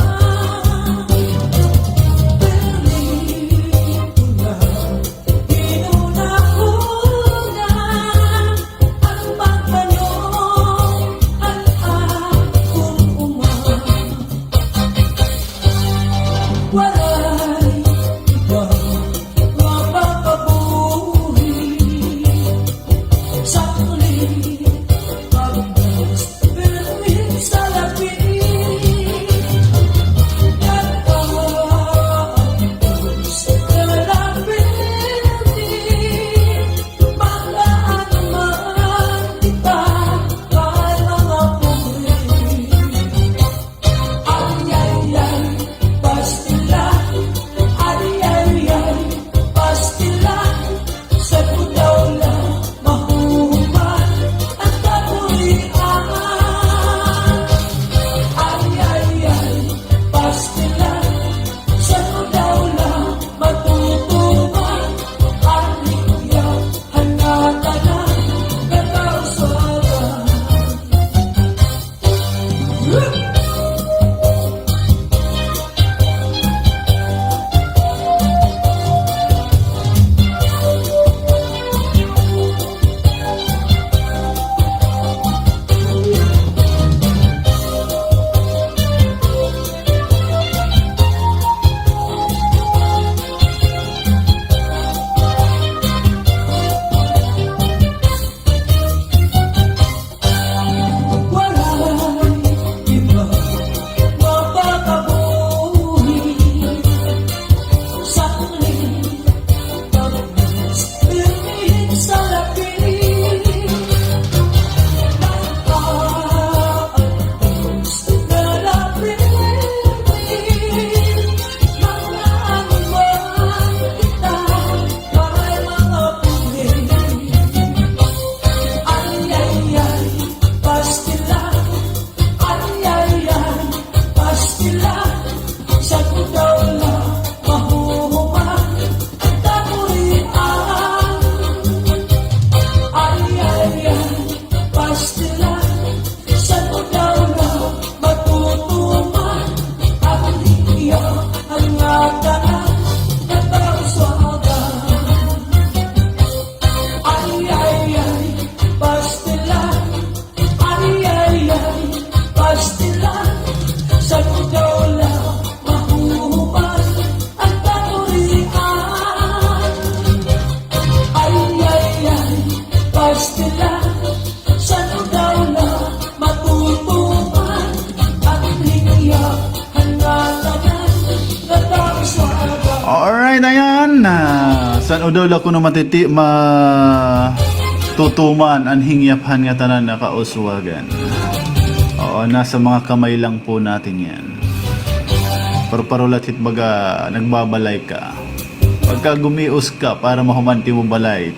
San udaw ko na tutuman ang hingyaphan nga tanan na kauswagan. Oo, nasa mga kamay lang po natin yan. Pero parulatit baga nagbabalay ka. Pagka gumios ka para mahumanti mo balay,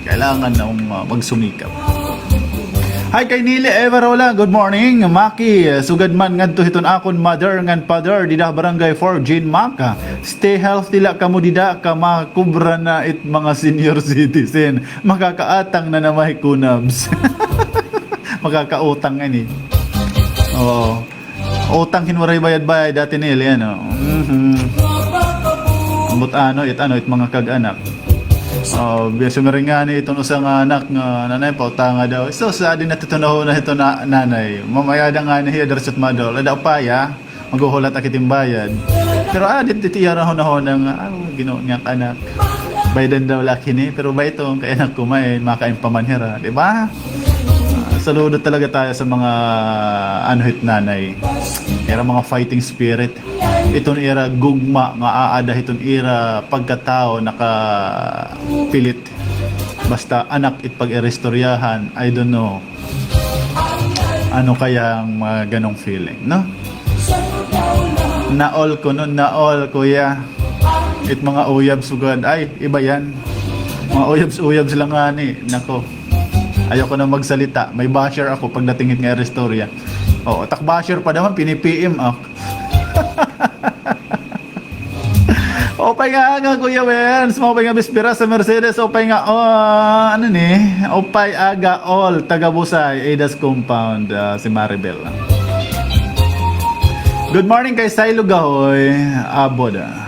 kailangan na magsumikap. Hi kay Nili Everola, good morning. Maki, sugad man ngadto hiton akon mother ngan father dida barangay 4 Jean Maka. Stay healthy la kamo dida ka makubra na it mga senior citizen. Makakaatang na namay kunabs. Makakautang ani. Oo. Utang hinwaray bayad-bayad dati nila ano. Ambot it mga kag-anak. Biasa meringani itong usang anak nga nanay pautanga daw. So sa adin natutunaw na ito na nanay. Mamaya da nga niya darsat madol. Ada upaya maghuhulat akiting bayad. Pero adit titiyara ho ng Ginoo nga anak. Baydan daw laki ni pero ba itong kay anak kumain makain pamanhira, di ba? Saludo talaga tayo sa mga hit nanay. Era mga fighting spirit. Iton era gugma nga aada iton era pagkatao nakapilit. Basta anak pag-erestoryahan, I don't know. Ano kayang mga ganong feeling, no? Naol kuya. It mga uyab sugad. Ay, iba yan. Mga uyabs lang nga ni. Nako. Ayoko na magsalita. May basher ako pagdating nga restorya. Tak basher pa naman, pinipm ako. Opay nga Kuya Wens, opay nga bispira sa Mercedes, opay nga opay aga all taga-Busay Edas Compound, si Maribel. Good morning kay Silo Gahoy, Aboda.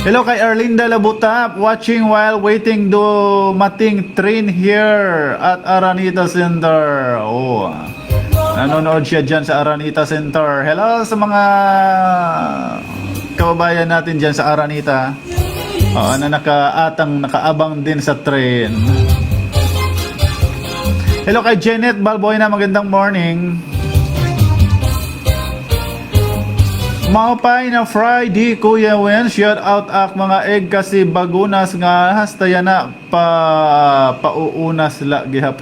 Hello kay Erlinda Labutap, watching while waiting do mating train here at Aranita Center. Nanonood siya dyan sa Aranita Center. Hello sa mga kababayan natin dyan sa Aranita. Na nakaabang din sa train. Hello kay Janet Balboy na magandang morning. Maupay na Friday, Kuya Wen. Shout out ak mga egg kasi bagunas nga hastaya na pauunas la gihap.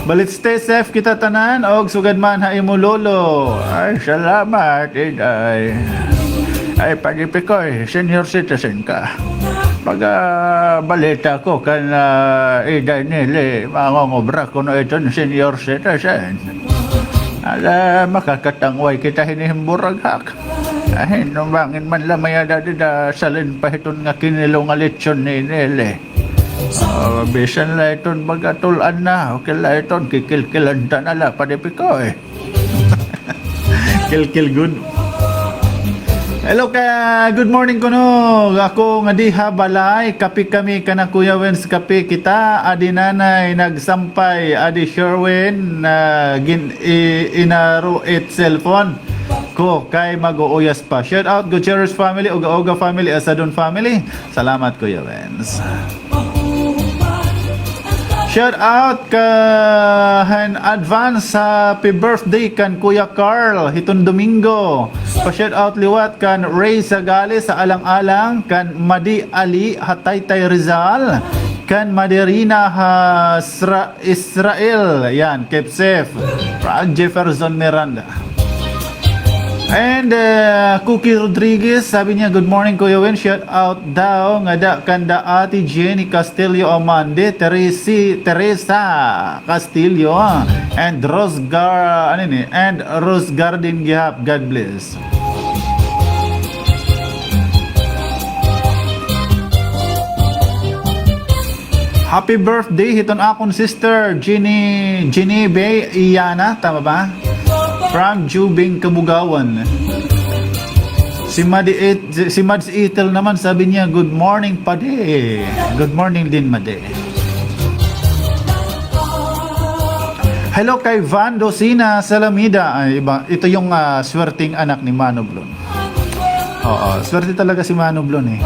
Balit stay safe kita tanan og sugad man ha imo lolo. Ay salamat iday. Ay pagipikoy, senior citizen ka. Pag balita ko kan iday nili mangongobra ko no ito senior citizen. Makakatangway kita hinihimburag hak. Ay, numangin man lamaya dati salin pa iton nga kinilong alitsyon ni Nele. Bisan la iton magatulan na. Okay la iton, kikilkilan ta na la. Padipiko eh. Kilkil good. Hello ka, good morning kuno. Ako nga diha balay, kapi kami kana Kuya Wens kapi kita. Adi nanay nagsampay, adi Sherwin inaro it cellphone ko kay mag-uuyas pa. Shout out Gutierrez family, Uga family, Asadon family. Salamat Kuya Wens. Shout out kan advance happy birthday kan Kuya Carl hiton Domingo. Pa-shout out liwat kan Ray Sagales sa Alang-Alang, kan Madi Ali Hataytay Rizal, kan Madirina Israel. Yan, keep safe. From Jefferson Miranda. And Cookie Rodriguez, sabi niya, good morning Kuya Wen, shout out daw nga da kanda ati Jenny Castillo Amande, Teresa Castillo, and Rose Garden Gihap. God bless. Happy birthday hiton akong sister Jenny Bay Iyana, tama ba? From Jubing, Kabugawan. Si Mads Itel naman sabi niya, good morning Pade. Good morning din Made. Hello kay Van Docina Salamida. Ay, iba. Ito yung swerting anak ni Mano Blon. Oo, swerte talaga si Mano Blon eh.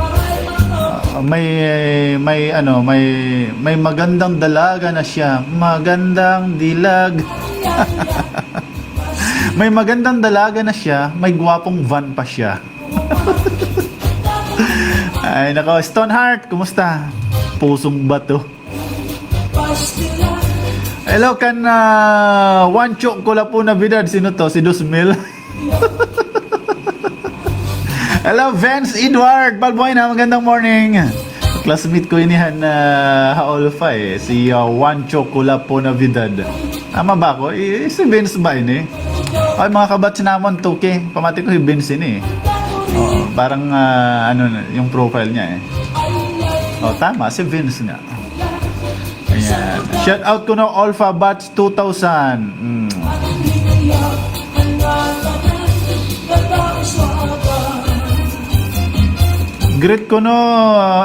May magandang dalaga na siya. Magandang dilag. May magandang dalaga na siya, may gwapong van pa siya. Ay, nako, Stoneheart, kumusta? Pusong bato. Hello, kan Wancho ko la po na bidad. Sino to? Si Dusmil. Hello, Vance Edward Balboy na magandang morning. Classmate ko inihan na Haolfa eh. Si Wancho ko la po na bidad. Tama ba ako? Si Vince ba ini? Ay, mga kabats naman, Toke. Pamati ko si Vince ini eh. Oh, parang ano yung profile niya eh. Oh, tama, si Vince nga. Ayan. Shout out ko no Alpha Batch 2000. Greet ko no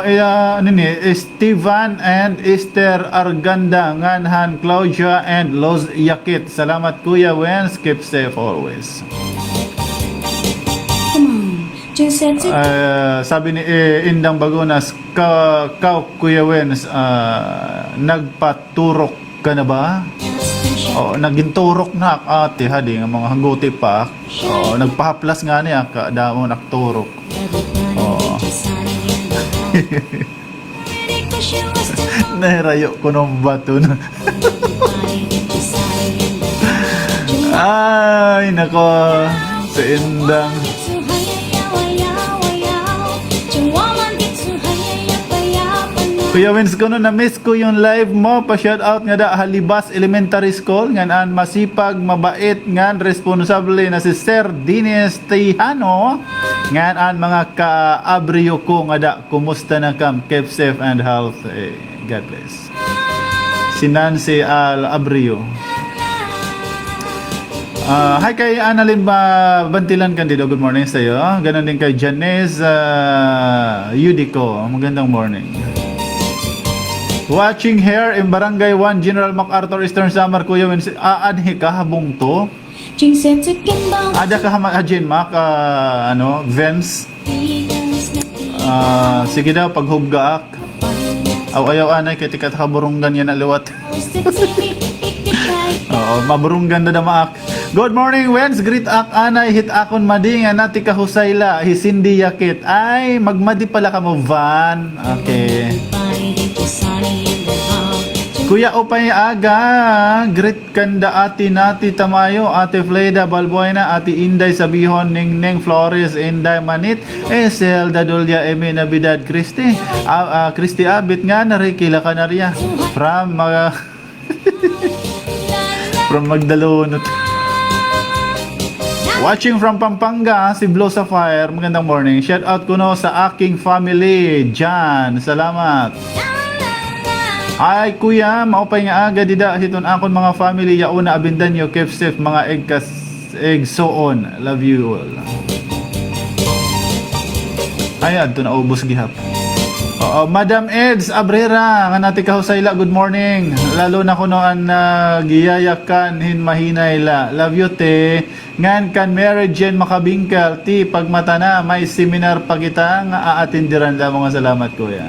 ano ni Steven and Esther Arganda, Nganhan Claudia and Los Yakit. Salamat Kuya Wens, keep safe always. Sabi ni Indang Bagunas, Kuya Wens, nagpaturok ka na ba? Oh, naginturok na ate hadi nga mga haguti pa. Oh, nagpahaplas nga niya ka damo nakturok. Oh. Nahirayo ko ng bato na. Ay, nako. Sa Indang. Kuya Wins ko no, na-miss ko yung live mo. Pa-shoutout nga da Halibas Elementary School. Ngan masipag, mabait, ngan responsable na si Sir Dines Tejano. Ngan mga ka-abriyo ko nga da. Kumusta na kam? Keep safe and healthy. God bless. Si Nancy Al-Abriyo. Hi kay Annalyn Bantilan Candido. Good morning sa iyo. Ganon din kay Janice Yudico. Magandang morning. Watching here in Barangay 1 General MacArthur Eastern Samar Kuya Wins. Adhi ka habong to? Ada ka hajin mak ano Vents. Sige daw paghubgaak. Ayaw anay kay tikat haburunggan yan aliwat. Oo, maburunggan na damaak. Good morning, Wens. Greet ak anay hit akon mading nati ka husayla hisindi yakit. Ay, magmadi pala ka mo van. Okay. Kuya Opay Aga, greet kanda ati nati tamayo, ate Fleda Balbuena, ati Inday Sabihon, Ningning Flores, Inday Manit, Esel Dadulya Emi Nabidad Christy, Christy Abit nga narikila ka na riya from from Magdalonot. Watching from Pampanga, si Blow Sapphire, magandang morning. Shout out ko no sa aking family, Jan. Salamat. Ay kuya, maupay nga aga dida hiton akon mga family yauna abindan yo keep safe mga egg so on. Love you all. Ay adto na ubos gihap. Oo, Madam Eds Abrera nga nati kahusayla, good morning. Lalo na kuno an giyayakan hin mahinay la. Love you te. Ngan kan Mary Jane makabingkal ti pagmata na may seminar pa kita nga aatindiran da mga salamat kuya.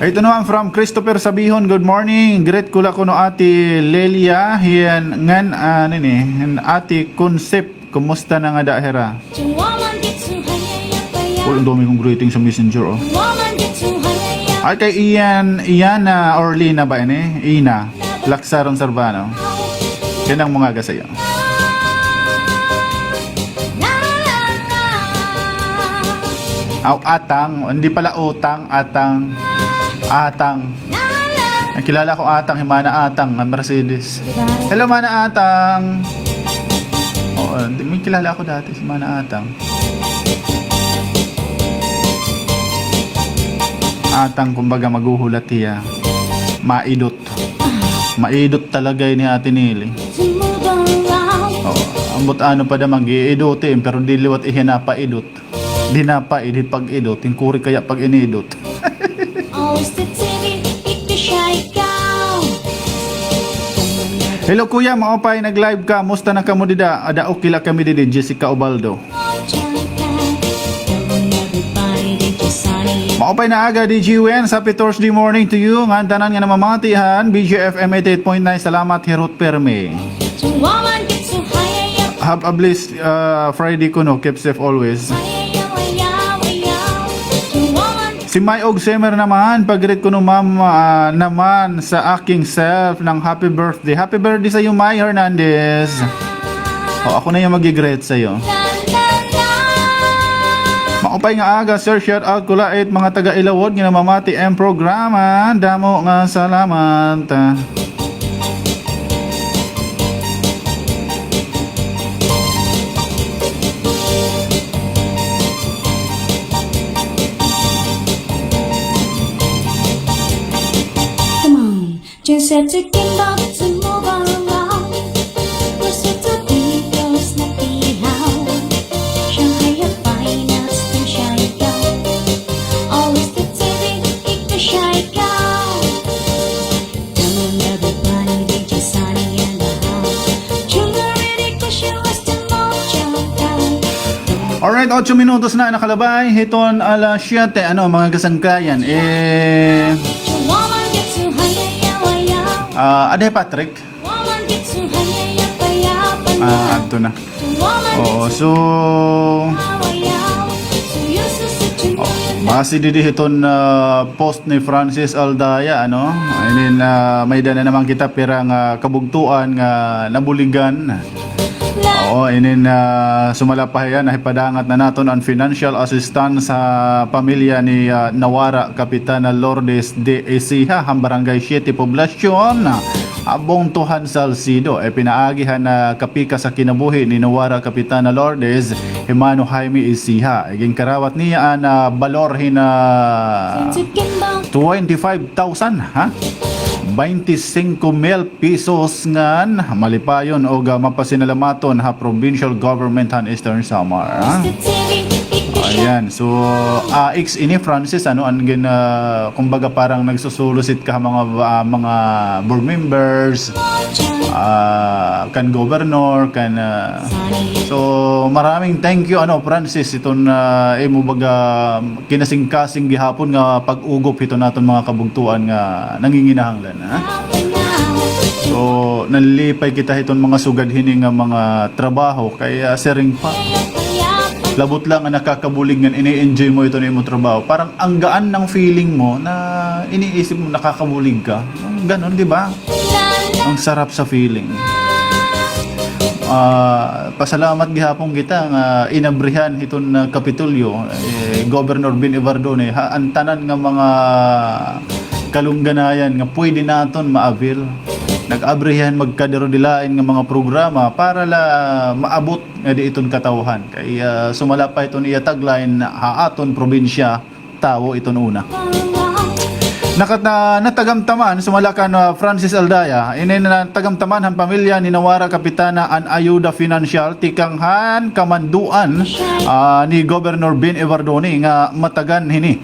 Ito naman from Christopher Sabihon, good morning. Great kula ko no ati Lelia hiyan ngan nini ati concept kumusta na nga dahera. Ang dami kong greeting sa messenger oh. Ay kay Iana Orlina ba ini? Ina Laksaron Sarbano. Yan ang mga gasayo. Atang, hindi pala utang, atang. Nakilala ko Atang, Himana Atang, Mercedes. Hello Mana Atang. Oh, may kilala ako dati si Mana Atang. Atang kumbaga maguhulat niya. Maidot. Maidot talaga ni Ate Nili. Oh, ambot ano pa da mag-iidotin pero di liwat ihinapa idot. Di napa idit pag idot, yung kuri kaya pag inidot. Hello kuya, maopay nag-live ka. Musta na kamo dida? Ada okila kami didi, Jessica Obaldo. Maupay na aga, DJ Wen. Happy Thursday morning to you. Nga tanan nga namamatihan. BGFM 88.9. Salamat, Hirot Perme. Woman gets so high, Have a blessed Friday ko, no? Keep safe always. Si May Og Semer naman, pag-greet ko no ma'am naman sa aking self ng happy birthday. Happy birthday sa iyo, May Hernandez. O, ako na yung mag-greet sa iyo. Maupay nga aga, sir, shout out ko lait mga taga-Ilawod nga namamati ang programa. Damo nga salamat. Come on, just have to get up to move along. We're set to be close na ihaw. Shanghai ang finals ng shy ka. Always the TV, ikaw shy ka. Come on everybody, DJ Sunny and the house. Chungarity ko siya was the mojo ka. Alright, 8 minutos na nakalabay. Hiton alas 7. Ano, mga kasangkayan? Woman gets so high, Aday Patrick. woman gets so high, Adto na. woman Oo, so... Masi didi hiton post ni Francis Aldaya, ano? And then, may dana naman kita pirang kabugtuan nga nabuligan. Oo, and then sumalapahayan na ipadangat na naton ang financial assistance sa pamilya ni Nawara Kapitana Lourdes de Ecija, ang Barangay 7 Poblasyon, Abong Tuhan Salcido. Pinaagihan na kapika sa kinabuhi ni Nawara Kapitana Lourdes Himano Jaime Ecija. Iging karawat niya na balorhin na 25,000, ha? 25,000 pesos ngan malipayon o mapasinalamaton ha provincial government han Eastern Samar, ha? Ayan, so X ini Francis, ano ang kumbaga parang nagsusulusit ka mga board members, kan governor, kan so maraming thank you, ano, Francis, iton imo baga kinasing-kasing gihapon nga pag-ugop ito naton mga kabugtuan nga nanginginahanglan, ha? So nalipay kita iton mga sugad hini nga mga trabaho kaya sering pa labot lang ang nakakabulig nga ini-enjoy mo ito na imong trabaho. Parang ang gaan ng feeling mo na iniisip mo nakakabulig ka. Ganon, di ba? Ang sarap sa feeling. Pasalamat gihapon kita nga inabrihan iton Kapitulyo, Governor Ben Evardone, ang tanan nga mga kalungganayan nga pwede naton ma-avail. Nag-abrihan magkadirodelain nga mga programa para la maabot nga di iton katawhan. Kaya sumalapay iton iya tagline haaton probinsya tawo iton una. Natagamtaman sumalakan Francis Aldaya ini natagamtaman han pamilya ni Nawara Kapitana an ayuda financial tikanghan kamanduan ni Governor Ben Evardone nga matagan hini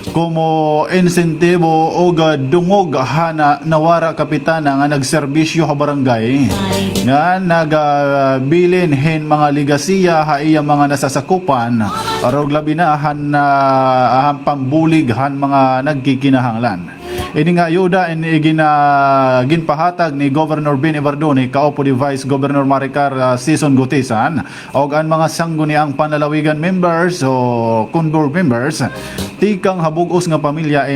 como insentibo o dungog hana Nawara Kapitana nga nagserbisyo ha barangay nga nagabilin hin mga ligasiya ha iya mga nasasakupan arog labi na han pambulig han mga nagkikinahanglan. Ini nga ayuda ginpahatag ni Governor Ben Evardone kaupo ni Vice Governor Maricar Season Gutisan og ang mga sangguniang panlalawigan members o board members tikang habugos nga pamilya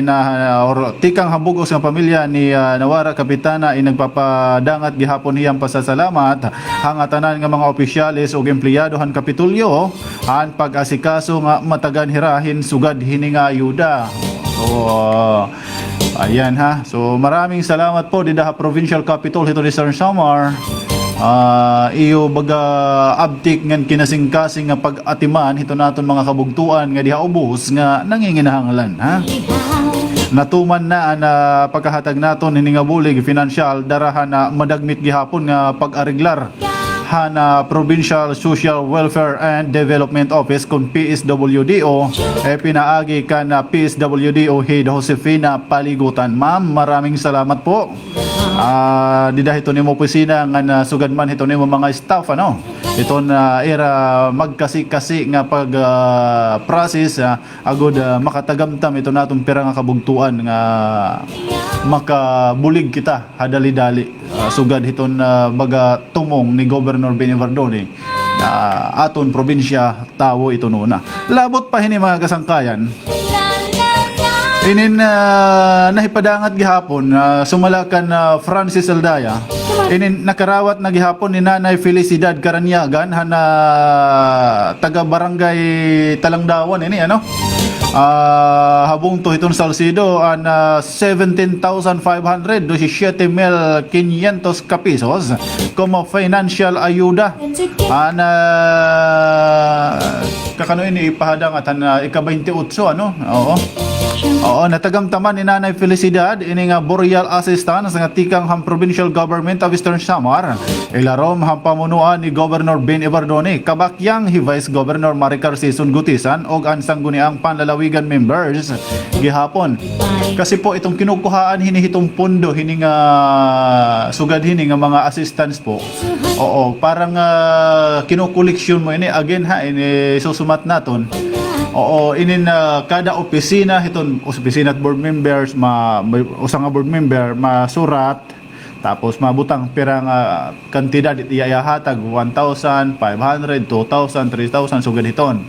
ni Nawara Kapitana nagpapadangat gihapon niyang pasasalamat hangatanan nga mga opisyales ug empleyado han Kapitulyo han pag-asikaso nga matagan hirahin sugad hini nga ayuda. So, ayan, ha. So maraming salamat po din sa Provincial Capital hito ni Eastern Samar. Iyo baga abtik ngan kinasing-kasing nga pag-atiman hito naton mga kabugtuan nga diha ubos nga nanginginahanglan, ha. Natuman na pagkahatag naton hini nga bulig financial darahan na madagmit gihapon nga pag-ariglar hana Provincial Social Welfare and Development Office kung PSWDO pinaagi ka na PSWDO Head Josefina Paligutan. Ma'am, maraming salamat po. Di dahil ito nimo opisina nga na sugad man ito nimo mga staff ano. Ito na era magkasi-kasi nga pag process agod makatagamtam ito natong pira nga kabugtuan nga makabulig kita hadali-dali sugad hiton baga tumong ni Governor Benny Verdone aton probinsya tawo ito nuna. Labot pa hini mga kasangkayan. Inin nahipadangat gihapon sumalakan Francis Aldaya. Inin nakarawat na gihapon ni Nanay Felicidad Karanyagan hana taga barangay Talangdawan ini ano. Habong to itong Salcido an 17,500 17,500 pesos como financial ayuda kakano ini ipahadang at ika-28 ano. Oo, natagamtaman ni Nanay Felicidad ini nga boreal assistance nga tikang ham provincial government of Eastern Samar. Ilarom ham pamunuan ni Governor Ben Evardone, kabakyang hi Vice Governor Maricar Sison Gutisan og ang sangguniang panlalawigan members gihapon. Kasi po itong kinukuhaan hinihitong pondo hini nga sugad hini nga mga assistance po. Oo, parang kinukoleksyon mo ini again ini susumat naton. Oo, inin kada opisina hiton opisina at board members usa nga board member masurat tapos mabutang pirang kantidad iyahatag 1,500, 2,000, 3,000 sugad hiton.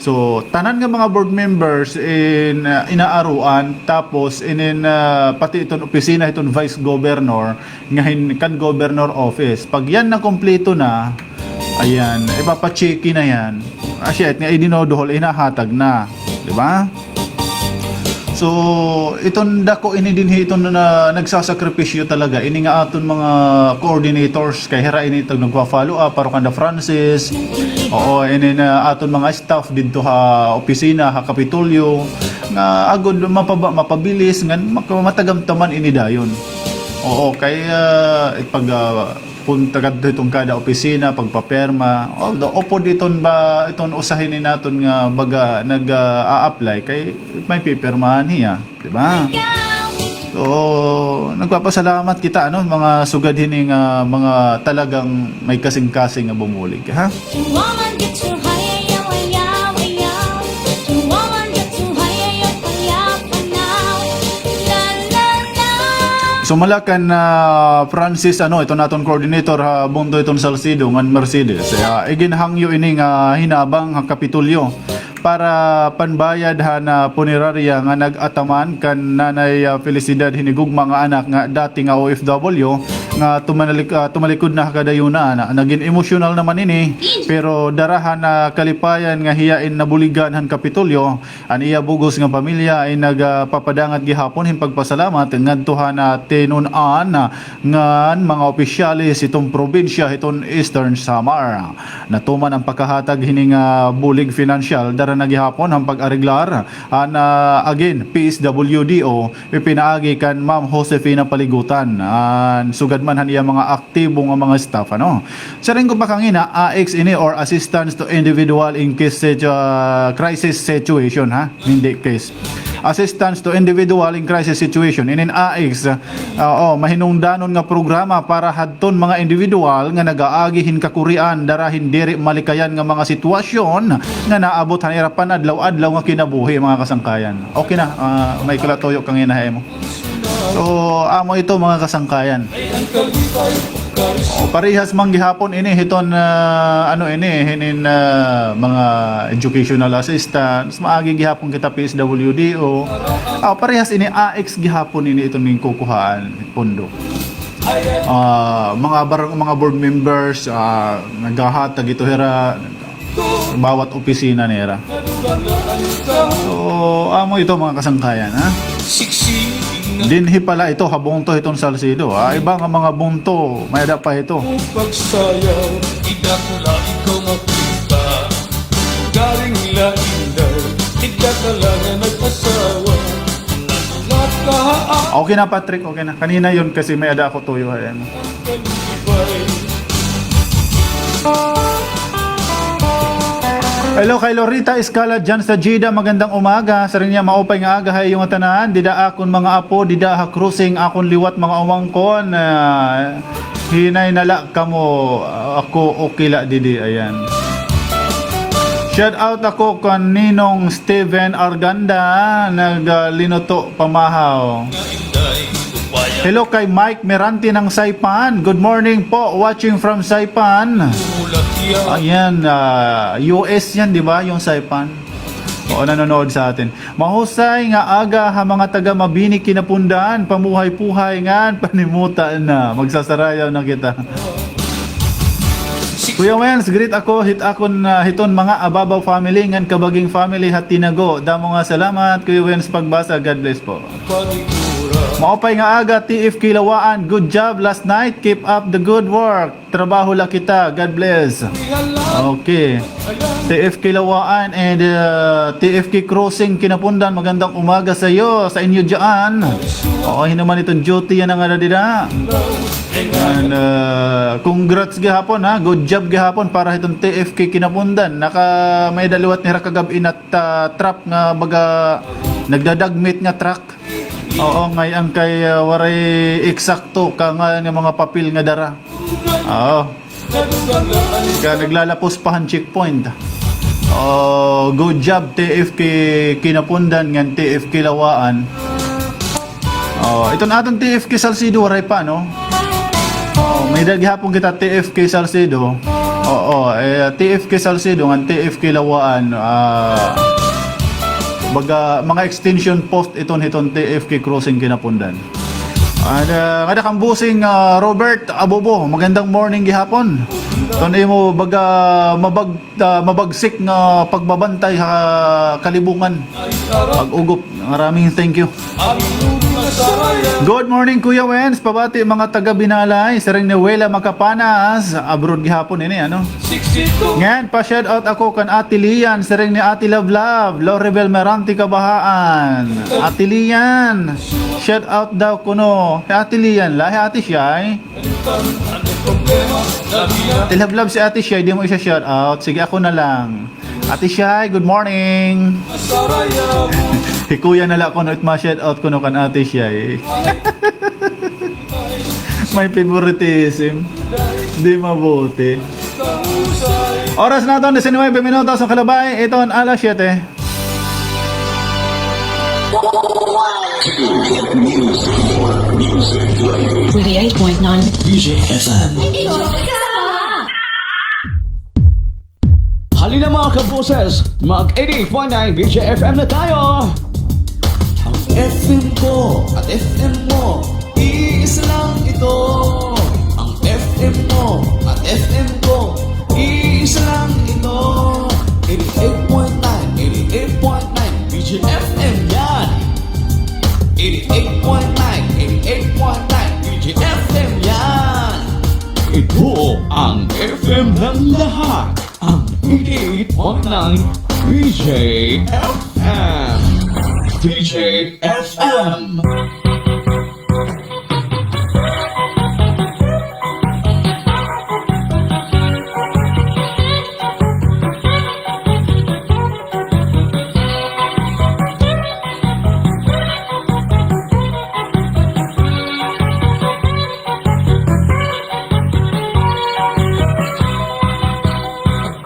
So tanan nga mga board members inaaruan tapos pati iton opisina hiton vice governor nga kan governor office. Pag yan na kompleto na ayan, ipapacheki na yan. Asyet nga idinodohol inahatag na, di ba? So, iton dako ini dinhi iton na nagsasakripisyo talaga. Ini nga aton mga coordinators kay hera ini tag nagpa-follow up para kanda Francis. Oo, ini na aton mga staff didto ha opisina ha Kapitolyo nga agod mapabilis nga matagamtaman ini dayon. Oo, kay pag punta kadto itong kada opisina pagpaperma opo diton ba iton usahin ni naton nga baga nag-a-apply kay may pipirmahan niya, di ba? So nagpapasalamat kita ano mga sugad hini nga mga talagang may kasing-kasing nga bumulig ha. Woman get too high, ayaw, ayaw, ayaw. Woman get too high, ayaw, ayaw, ayaw. La, la, la. Sumalakan na Francis ito naton coordinator bundo iton Salcido ngan Mercedes. Iginhangyo ini nga hinabang ha Kapitolyo para panbayad na punerarya nga nag-ataman kan Nanay Felicidad hinigugma nga anak nga dati nga OFW nga tumalikod na kadayuna naging emosyonal naman ini pero darahan na kalipayan nga hiyain na buligan han Kapitolyo an iya bugos nga pamilya ay nagpapadangat gihapon hin pagpasalamat ngadtuhan na tinunan nga mga opisyalis itong probinsya itong Eastern Samar natuman ang pagkahatag hining bulig financial dara na gihapon ang pag-ariglar again PSWDO ipinaagi kan Ma'am Josefina Paligutan sugad man han iya mga aktibo nga mga staff ano sa ring bakangina AX ini or assistance to individual in case crisis situation hindi case assistance to individual in crisis situation inin AX mahinungdanon nga programa para hadton mga individual nga nagaagihin kakurian darahin diri malikayan nga mga sitwasyon nga naabot han irapan adlaw-adlaw nga kinabuhi mga kasangkayan. Okay na may kulatoyo kang inahay mo. So amo ito mga kasangkayan. Parehas man gihapon ini hiton hinin mga educational assistants maagi gihapon kita PSWDO. Parehas ini AX gihapon ini itong ning kukuhaan pondo. Mga board members naghahatag ito hera bawat opisina nera. So amo ito mga kasangkayan dinhi pala ito habong to itong Salcido iba nga mga bunto may ada pa ito pagsayaw, idakula ikaw makita. Galing nila indaw, idakala na nag-asawa. Nakahaan okay na Patrick okay na kanina yun kasi may ada ako tuyo ayan. kalibay. Hello kay Lorita Escala dyan sa Jeddah, magandang umaga. Sa rin niya maupay nga aga hay yung tanan. Dida akon mga apo, dida ha cruising akon liwat mga umangkon. Hinay nala kamo, ako okila didi, ayan. Shout out ako kan Ninong Steven Arganda, naglinoto pamahaw. Hello kay Mike Merante ng Saipan. Good morning po, watching from Saipan. Ayan, US yan, di ba? Yung Saipan. Oo, nanonood sa atin. Mahusay nga aga ha mga taga Mabini kinapundaan. Pamuhay-puhay nga, panimutan na. Magsasarayaw na kita. Kuya Wens, greet ako, hit akon hiton mga Ababaw family, ngan Kabaging family hat tinago. Damo nga salamat, Kuya Wens, pagbasa. God bless po. Maupay nga aga, TF Kilawaan. Good job last night. Keep up the good work. Trabaho la kita. God bless. Okay. TF Kilawaan and TFK Crossing Kinapundan. Magandang umaga sa iyo, sa inyo dyan. Oo, naman itong duty yan nga na dida. And congrats gihapon ha. Good job gihapon para itong TFK Kinapundan. May daliwat ni Rakagab inat trap nga baga nagdadagmit nga truck. Oo, ngayon kay waray eksakto ka nga mga papel nga dara. Oo. Ka naglalapos pahan checkpoint. Oh, good job TFK Kinapundan ngan TFK Lawaan. Oh, ito na atong TFK Salcido waray pa no. Oh, may daghapon kita TFK Salcido. Oo, TFK Salcido ngan TFK Lawaan. Baga mga extension post iton TFK Crossing Kinapundan. Kada kang busing Robert Abobo, magandang morning gihapon. Tunay mo baga mabagsik nga pagbabantay ha kalibungan. Pag-ugop. Maraming thank you. Good morning Kuya Wens, pabati mga taga Binalay, sa ring Nuwela Makapanas, abroad gihapon ini ano. Ngayon pa shout out ako kan Ate Lian, sa ring ni Ate Love Love, Loribel Merante Kabahaan. Ate Lian, shout out daw kuno. Ate Lian lah, Ate Shay. Ate Love Love si Ate Shay, di mo isa shout out. Sige ako na lang. Ate Shay, good morning. Kuya nala ko no it ma-shout out ko no kan Ate Shay. May favoritism. Di mabuti. Oras na ito, 19 minutos ang kalabay. Ito ang alas 7. Halina mga kaboses, mag 88.9 BJFM na tayo! Ang FM ko at FM mo, iisa lang ito. Ang FM mo at FM ko, iisa lang ito. 88.9, 88.9 BJFM yan. 88.9, 88.9 BJFM yan. Ito ang FM ng lahat. Ang 88.9 BJFM. BJFM.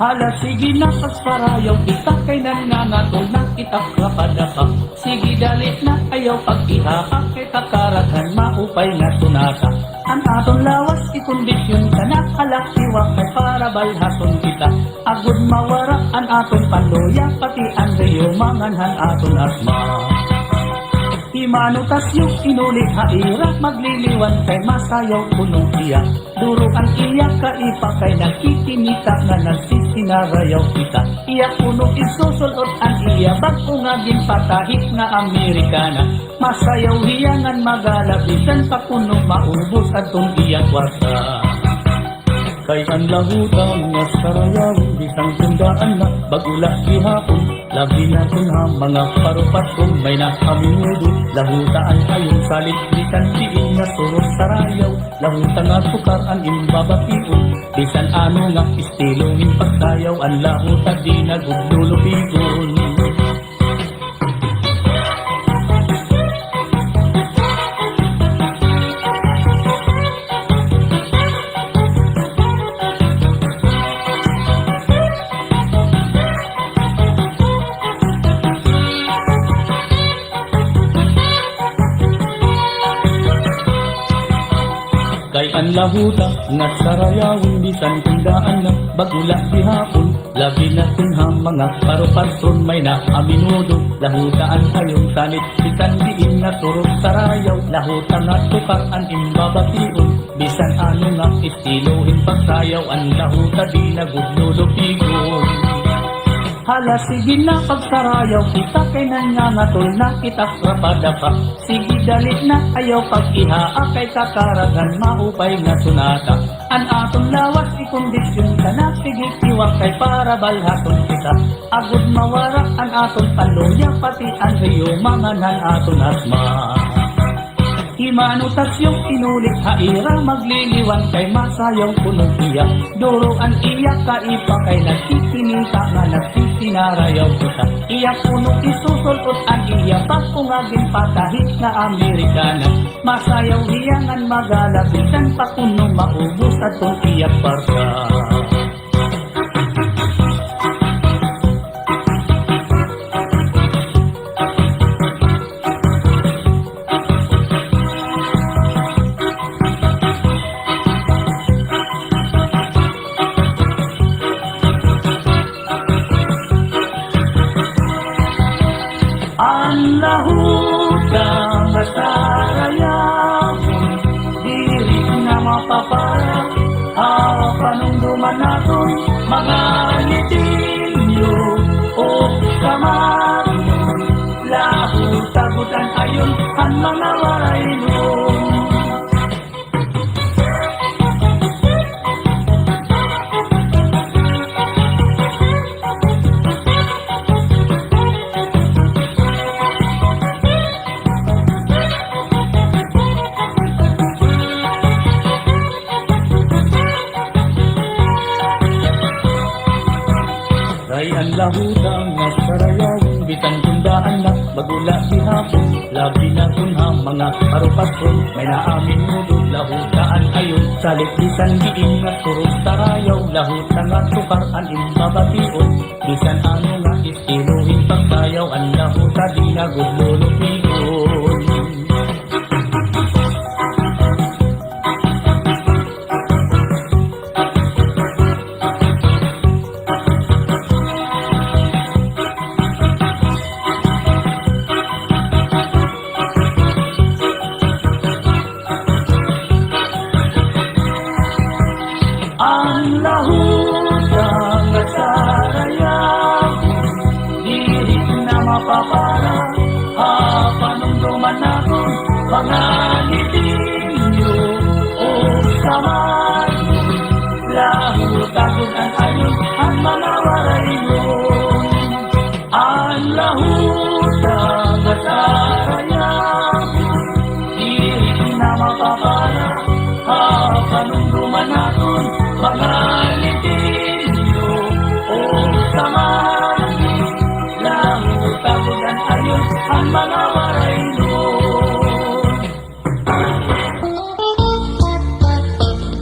Hala, sige na, pasparayaw kita kay nanangatol na kita kapadaka. Sige dalit na, ayaw pag-ihaka kay takaraghan maupay na tunaka. Ang aton lawas, ikondisyon ka na, alakiwa kay para balhaton kita. Agud mawara ang aton pandoya, pati ang reyo manganhan aton asma. Imanutas yung inulit haira, magliliwan kay masayaw punong iya. Duruan iya kaipa kay nakikinita nga nagsisinarayaw kita. Iya puno isusulot ang iya, bago nga ginpatahik nga Amerikana. Masayaw hiyangan magalabisan, pakuno maubos at iya kwarta. Kay ang lahutang nga sarayaw, bisang tundaan na bagula gihapon. Labi na ha mga parupaton, may nakaminudo. Lahutaan ayong salit, bisan diin nga surot sarayaw. Lahutang nga sukar ang imbabatiun, bisan ano nga istiluhin pagsayaw. Ang lahuta di nagudlulubigon. Kay ang lahuta nga sarayawin, bisan tundaan na bagula gihapon. Labi na ha mga parupaton, may nakaminudo. Lahutaan ayong salit, bisan diin nga surot sarayaw. Lahuta nga sukar ang imbabatiun, bisan ano nga istiluhin pagsayaw. Ang lahuta di nagudlulubigon. Hala sige na pagsarayaw, kita kay nangangatol na kita rapadaka. Sige dalit na ayaw pag-ihaa, kay kakaragan maupay na sunata. An atong lawas ikondisyon ka na, sige tiwak kay para balhaton kita. Agud mawarak an atong paluya, pati ang riyo manganan aton asma. Himanutas yung inulit haira, magliliwan kay masayaw punong iya. Duro ang iya kaipa kay nagsisinita nga nagsisinarayaw kita. Iya punong isusulot ang iya, pagkungagin patahit na Amerikana. Masayaw hiyangan magalabisan, pakunong maubos at tong iyak parka. Ang lahutang nga sarayawin, dili na mapapara. Panungduman naton mga litinyo o kamaryo. Lahutagutan ayon ang mga warayno. Kay ang lahutang nga sarayawin, bitang tundaan na bagula gihapon. Labi na ha mga parupaton, may naamin mudod. Lahutaan ayon, salit bisan diin nga surot sarayaw. Lahutang nga sukar ang imbabation, bisan ano nga istiluhin pagsayaw. Ang lahuta di nagudlulubigon. Ang lahutang nga sarayawin, dili na mapapara. Panungduman naton mga litinyo o kamaryo. Lahutagutan ayon ang mga warayno. Ang lahutang nga sarayawin, dili na mapapara. Panungduman naton mga litinyo o kamaryo. Lahutagutan ayon ang mga warayno.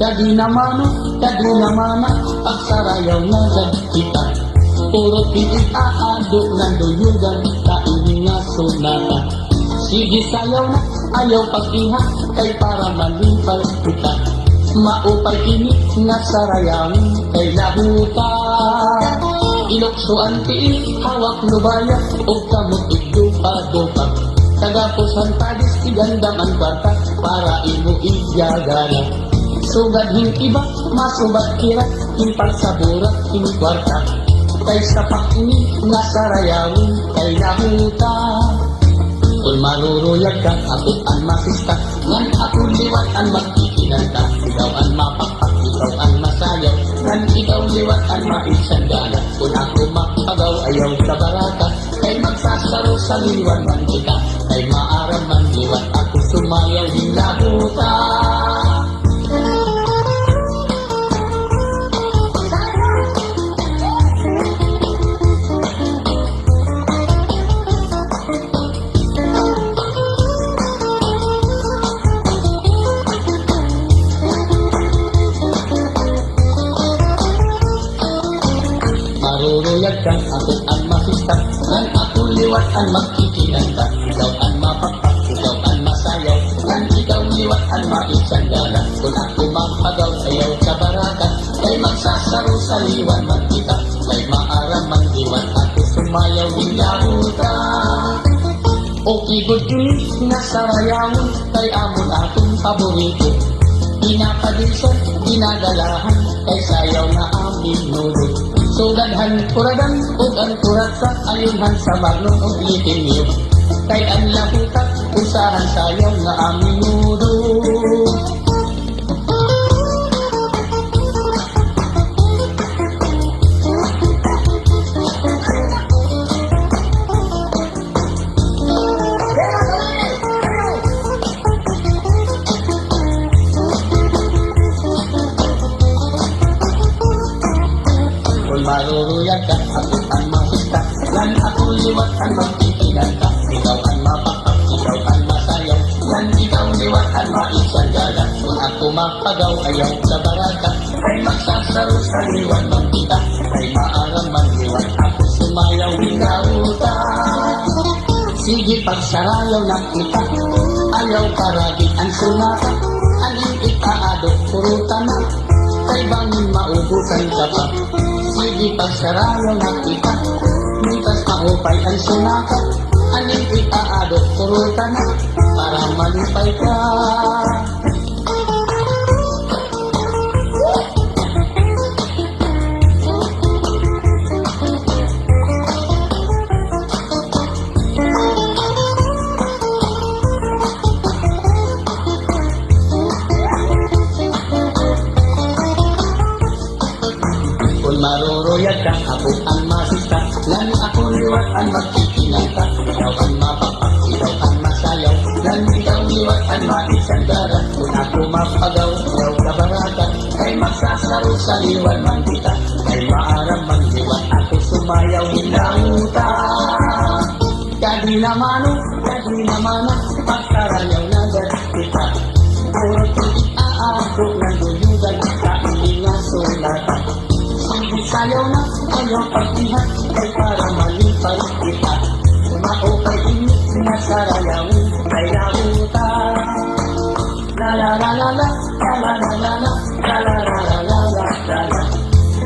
Dadi naman pagsarayaw na kita. Puro pilit aado ng duyugan, kainin nga sunata. Sige sayaw na ayaw pag-iha, kay para malimpal kita. Maupay ini nga sarayawin kay lahuta. Iloksuan tiil, hawak lubaya, o kamot igdupa-dupa. Tagapusan tadis, igandam ang kwarta, para imo iyagala. Sugad hing iba, masubat kira, himpal sa burak, hing kwarta. Kay sapak ini nga sarayawin kay lahuta. Kung maruruyag ka, akot ang masista, ngan akong liwat ang magkikinan ka, ikaw ang mapapakita. ikaw ang masayaw. Kan ikaw liwat ang maisandala. Kung ako makagaw ayaw sa baraka, kay magsasaro sa liwan man kita. Kay maaram man liwat ako sumayaw din labuta. Maruruyag ka, ako ang masista. Kan ako liwat ang magkikinanta. Ikaw ang mapapak, ikaw ang masayaw. Kan ikaw liwat ang maisandala. Kung ako mapagaw, ayaw sa baraka. Kay magsasaro sa liwan man kita. Kay maaram man liwan ako sumayaw din yahuta. Okay, good news, nasarayawon. Kay amon akong paborito. Pinapadilson, dinadalahan. Kay sayaw na aming nurot. Sugadhan, kuragan, ug ang kurat sa ayunhan sa marnong ug litin niyo. Kay ang lahutak, usahan sayaw nga aming nudo. Kung maruruyag ka, ako ang masista. Lan ako liwat ang magkikinanta. Ikaw ang mapapak, ikaw ang masayaw. Lan ikaw liwat ang maisandala. Kung ako mapagaw, ayaw sa baraka. Kay magsasaro sa liwan man kita. Kay maaram man liwan ako sumayaw hinauta. Sige pagsarayaw na kita. Ayaw paragi ang sunata. Aling itaado, puruta na. Kay bangin maubusan ka pa. Sige pagsarayaw na kita. Mintas maupay ang sunata. Aling itaado, puruta na. Para malipay ka. Kung maruruyag ka, ako ang masista. Lan ako liwat ang magkikinanta. Ikaw ang mapapak, ikaw ang masayaw. Lan ikaw liwat ang maisandara. Kung ako mapagaw, ayaw ka baraka. Kay magsasaro sa liwan man kita. Kay maaram man liwat ako sumayaw hinauta. Kadi namano, pagkarayaw na kita. Puro tulit aako ng duyugan. Kaili nga sulata. Sayaw na ayaw pagdihan. Kay para malipay kita. Maupay init na sarayawin. Kay lauta. La la la la la. La la la la la. La la la la la la.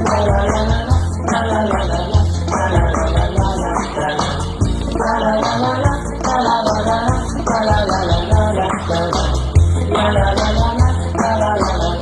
La la la la la. La la la la la. La la la la la la. La la la la la. La la la la la. La la la la la la. La la la la la. La la la la la. La la la la.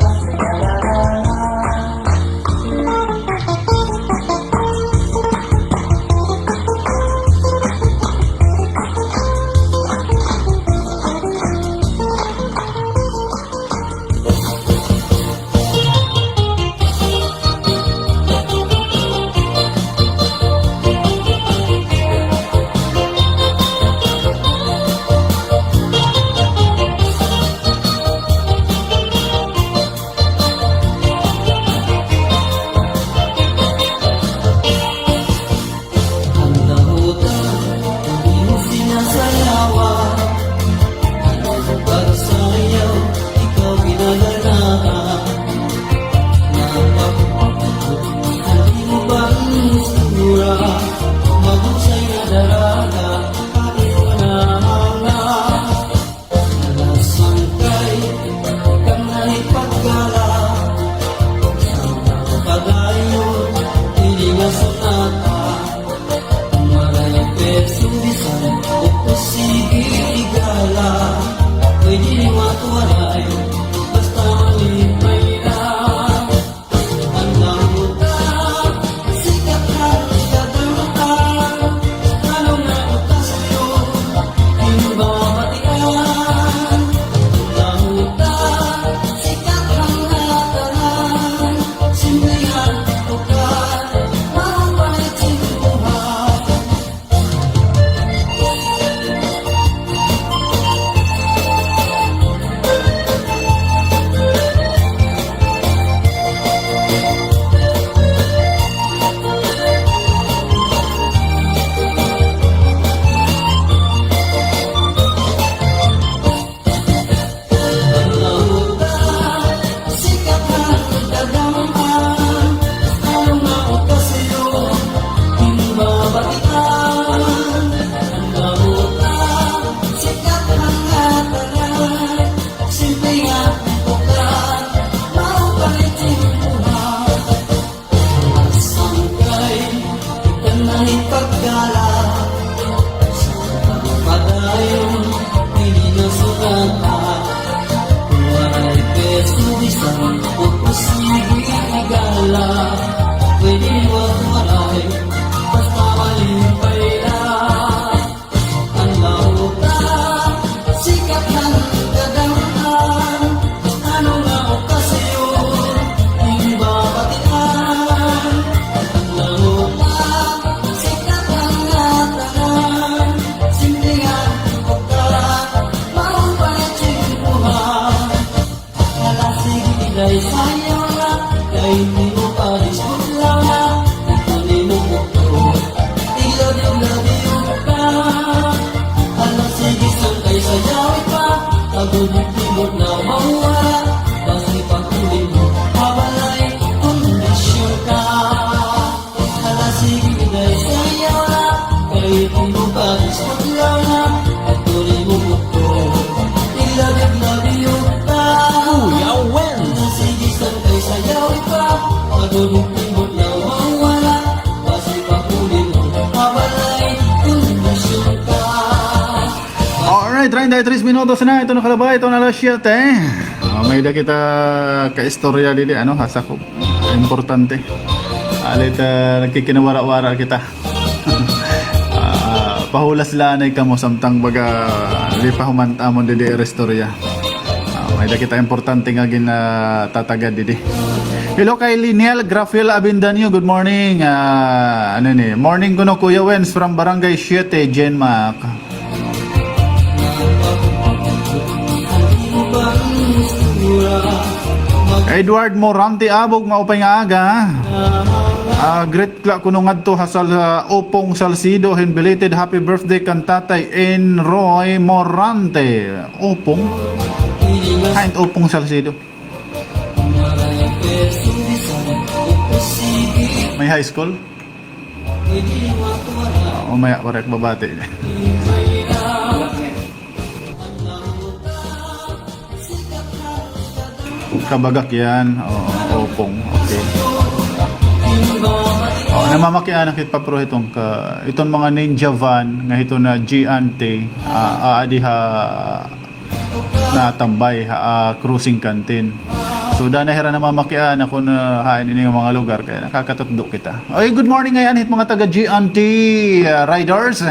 Sulisan o pasigil na gala Pwede wag maray Basta malimpay lang Ang lauta Sikat ng kagangan Ano nga okasyon Ang babatian Ang lauta Sikat ng ngatanan Simplihan o karat Maupay chingpuhan Sige day sayo na Kay di mo palis putlaw na Ito di mo puto Ilo di ka Alam sige sang kay sayaw pa Pagod timot na mawala Basi pagkulit mo Habalay kondisyon ka Alam sige day sayo na Kay di mo palis putlaw na Ito di mo puto Ilo di ka Kuya Wen. Sige sangkay sayaw pa Pagod timot na mawala Basi pagkulit mo Habalay kondisyon ka Alright, 33 minutos na. Ito nakalabay. Ito na alas 7. May da kita ka-istorya dili. Ano, hasako. Importante. Alit, nagkikinawara-wara kita. Pahulas lanay ka mo samtang baga di pa humantamon didi istorya. May da kita importante nga tatagad didi. Hello kay Liniel Grafiel Abindanyo. Good morning. Ano ni? Morning kuno Kuya Wens from Barangay 7, Genmac. Edward Morante Abog maupay nga aga. Great kla kuno ngadto hasal Opong Salcido and belated happy birthday kan Tatay Enroy Morante. Opong? Kain Opong Salcido. May high school? Umaya parek babate. Kabagak yan. Opong. Okay. Namamakyan kit papro itong mga ninja van nga ito na Giante aadiha na tambay cruising canteen. So danahira na mamakyan ako na hain ini nga mga lugar kaya nakakatutdo kita. Ay good morning ngayon hit mga taga Giante riders.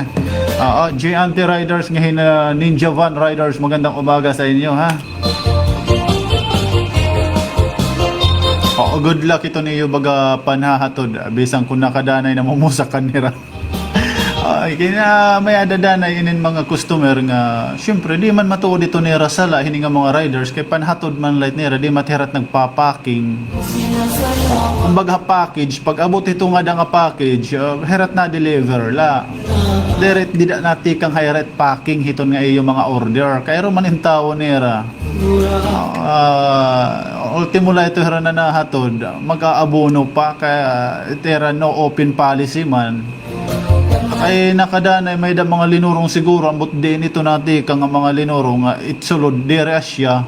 Giante riders ngayon ninja van riders magandang umaga sa inyo ha. Good luck ito niyo baga panhahatod bisang kung nakadanay na mumusakan nila. Kaya may adadanay inin mga customer nga syempre di man matuod ito ni Rasala hini nga mga riders kay panhatod man light nira di matirat nagpa-packing. Ang baga package pag abot ito nga nga package herat na deliver la. Direct di nati kang hirat packing hiton nga iyo mga order kay ro man intawo nira. Ultimo la ito hira na nahatod mag-aabono pa kaya itera no open policy man ay nakadanay may da mga linurong siguro ambot din ito nati kang mga linurong itsulod dire asya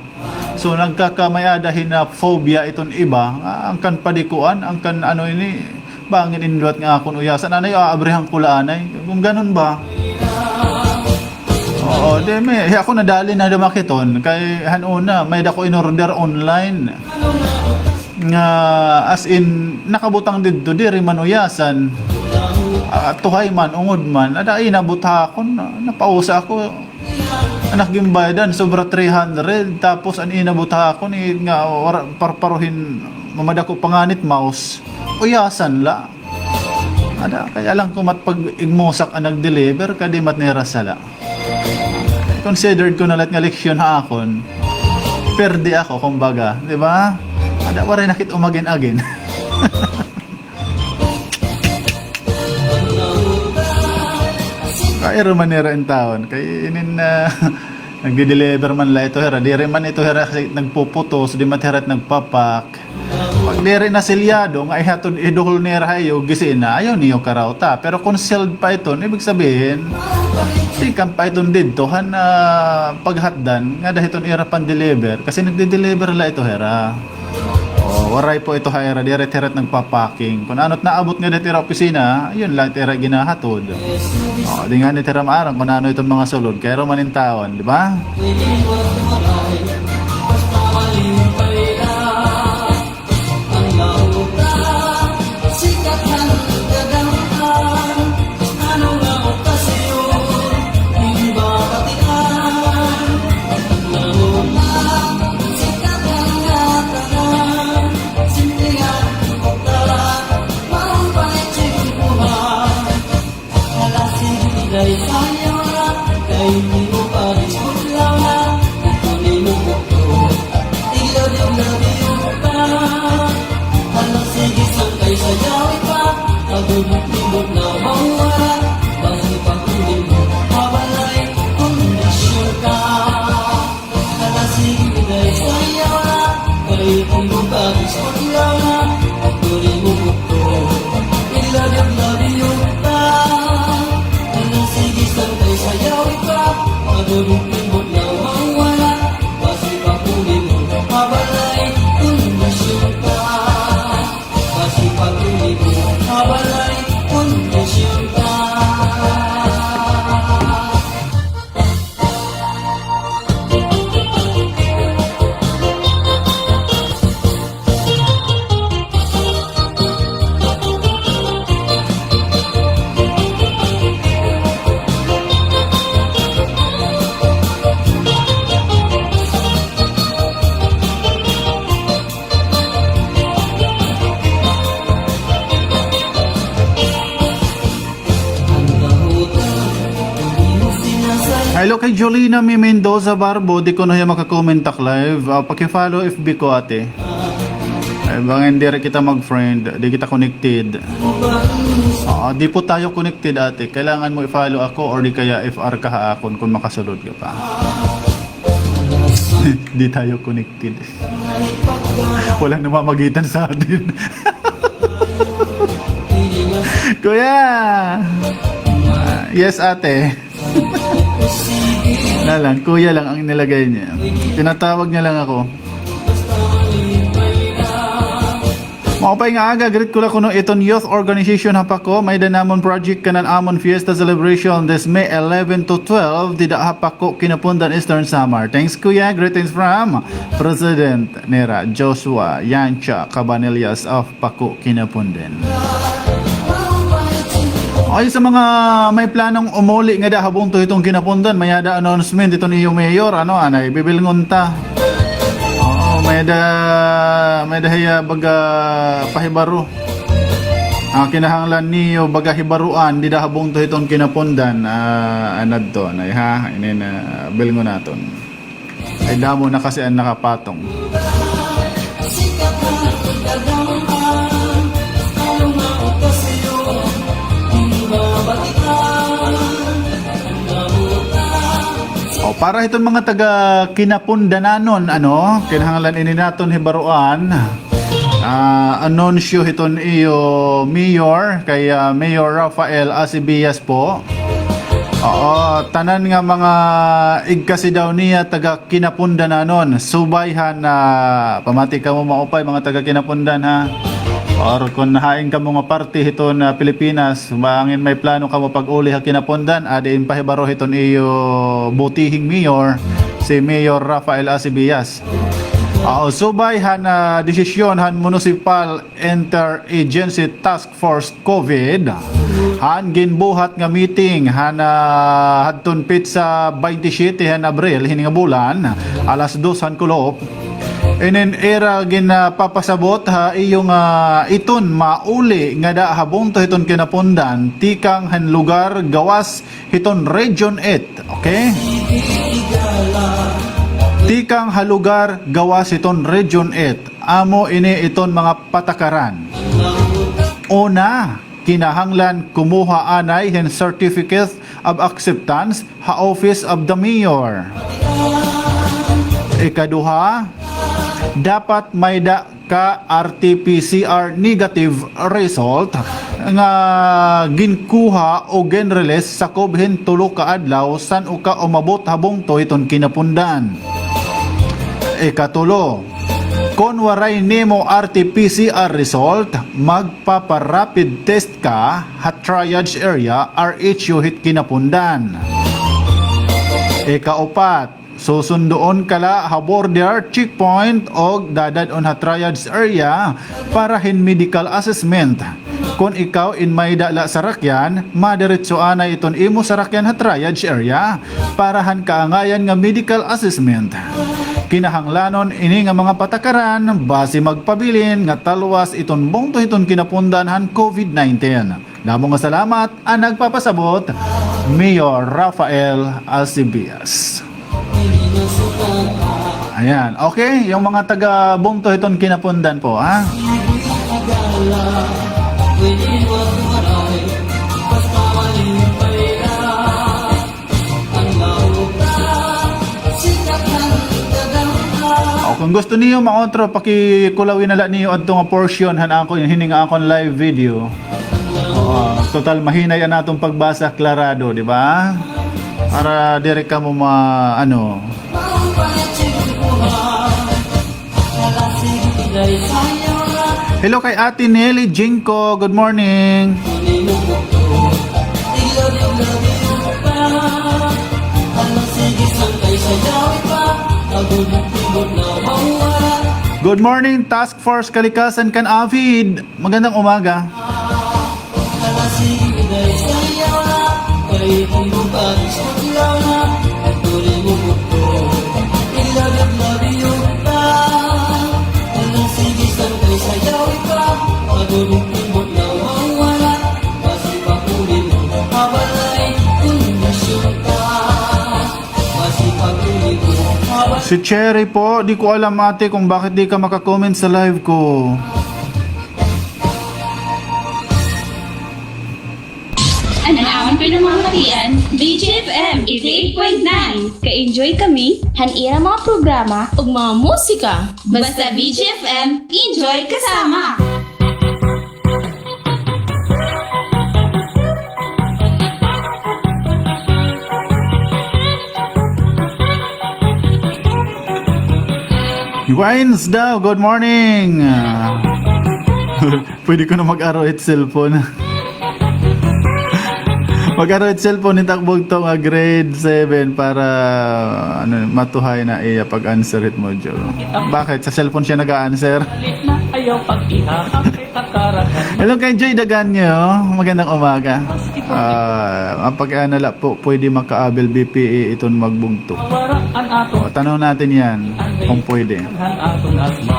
so nagkakamayadahin na phobia iton iba ang kan padikuan ang kan ano ini bangin indot nga akon uyasan anay abrehang kulaanay kung ganun ba. Oo, di may ako nadali na damakiton kay hanuna may dako in-order online. Nga as in nakabutang didto diri man uyasan. Tuhay man ungod man ada inabot akon napausa ako. Anak gimbayadan sobra 300 tapos an inabot akon nga parparuhin mamadako panganit mouse. Uyasan la. Ada kaya lang kumat pag igmosak ang nag-deliver kadi mat ni Rasala. Considered ko na lahat nga leksyon ha akon. Perde ako kumbaga, di ba? Ada pa rin nakit umagin-agin. Kaya romanera in taon. Kaya inin na nagde-deliver man la ito hera. Di rin man ito hera kasi nagpuputos, di matirat nagpapak. Pag di rin nasilyado, nga ihatod iduhol nera hayo, gisin na, ayaw niyo karauta. Pero kung sealed pa ito, ibig sabihin, di kan pa itong dito, paghatdan, nga dahil itong irapan deliver, kasi nagde-deliver la ito hera. Waray po ito hera, direct-heret nagpapaking. Kung ano't naabot nga dito opisina, yun lang tira ginahatod. Di nga ni tira maarang kung ano itong mga sulod, kaya romanin taon, di ba? May pinugabis mo lang Tuloy mo bukto Ilagyan na rin ka Hanggang sige santay sayaw ka Madulungin mo na mawala Basi pagpuli mo Mabalay kondisyon ka Basi pagpuli mo Mabalay kondisyon ka Hello kay Jolina Mi Mendoza Barbo, di ko na yung makakomentak live. Pakifollow FB ko ate. Ay, baka hindi rin kita mag-friend, di kita connected. Di po tayo connected ate. Kailangan mo i-follow ako or di kaya FR ka haakon kung makasulod ka pa. Di tayo connected. Walang namamagitan sa atin. Kuya! Yes ate. Na lang, kuya lang ang nilagay niya. Tinatawag niya lang ako. Makapay nga aga, greet ko lang kuno iton youth organization hapako. May danamon project kanan amon fiesta celebration this May 11 to 12. Dida hapako kinapundan Eastern Samar. Thanks kuya, greetings from President Nera Joshua Yancha Cabanillas of Paco Kinapundan. Ay sa mga may planong umuli nga dahabong to itong kinapundan, may ada announcement ito ni yung mayor, ano, anay, bibilngon ta. Oo, may dahaya baga pahibaro. Kinahanglan niyo baga hibaruan, di dahabong to itong kinapundan, anad to, anay ha, inin, bilngon naton. Ay damo na kasi ang nakapatong. Para itong mga taga kinapundananon, ano, kinahanglan ini naton hibaruan. Anunsyo iton iyo mayor kay Mayor Rafael Acebias po. Oo, tanan nga mga igkasi daw niya taga kinapundananon. Subayhan na pamati ka mo maupay mga taga kinapundan ha. Or kung nahain ka mga parte hiton na Pilipinas, bangin may plano ka mo pag-uli ha kinapundan, adin pahibaro hiton iyo butihing mayor, si Mayor Rafael Acebias. Subay han desisyon han Municipal Interagency Task Force COVID han ginbuhat nga meeting han hadton pit sa 27 han Abril hininga bulan alas 2 han kulop. Inen era ginapapasabot ha iyong iton mauli nga da habong to hiton kinapundan tikang han lugar gawas hiton Region 8, okay? Tikang halugar gawas iton Region 8. Amo ini iton mga patakaran. Una, kinahanglan kumuha anay hen Certificate of Acceptance ha Office of the Mayor. Ikaduha, dapat may da ka RT-PCR negative result nga ginkuha o genrelease sa kubhin tulo ka adlaw san uka umabot habong to iton kinapundan. Ikatulo, kung waray nemo RT-PCR result, magpapa-rapid test ka at triage area RHU hit kinapundan. Ikaupat, susundoon kala ha border checkpoint o dadadon ha triage area para hin medical assessment. Kung ikaw in may dala sa rakyan, madiretsoan na iton imo sa rakyan ha triage area para han kaangayan nga medical assessment. Kinahanglanon ini nga mga patakaran base magpabilin nga talwas iton bongto iton kinapundan han COVID-19. Damo nga salamat ang nagpapasabot, Mayor Rafael Acebias. Ayan, okay, yung mga taga bongto iton kinapundan po, ha? Kung gusto niyo maontro, pakikulawin na lang niyo adto nga portion han ako hininga akong live video. Total mahinay yan natong pagbasa klarado, di ba? Para dire ka mo Hello kay Ate Nelly Jinko, good morning. Good morning Task Force Kalikasan kan Avid. Magandang umaga. Si Cherry po, di ko alam ate kung bakit di ka makakomment sa live ko. Ang awan ko ng mga marian, BGFM 88.9. Ka-enjoy kami, Hanira mga programa, ug mga musika. Basta BGFM, enjoy kasama! Wines daw, good morning. Pwede ko na mag-aro it cellphone. Mag-aro it cellphone ni takbog to nga grade 7 para matuhay na iya pag-answer it mo, Joe. Bakit? Sa cellphone siya nag-a-answer? Dalit na ayaw pag-ihahak kay kakaragan. Hello kay Joy Daganyo. Magandang umaga. Ang pag-aanala po, pwede maka-abel BPE iton magbungto. Waraan ato Tanong natin yan kung pwede. han aton asma.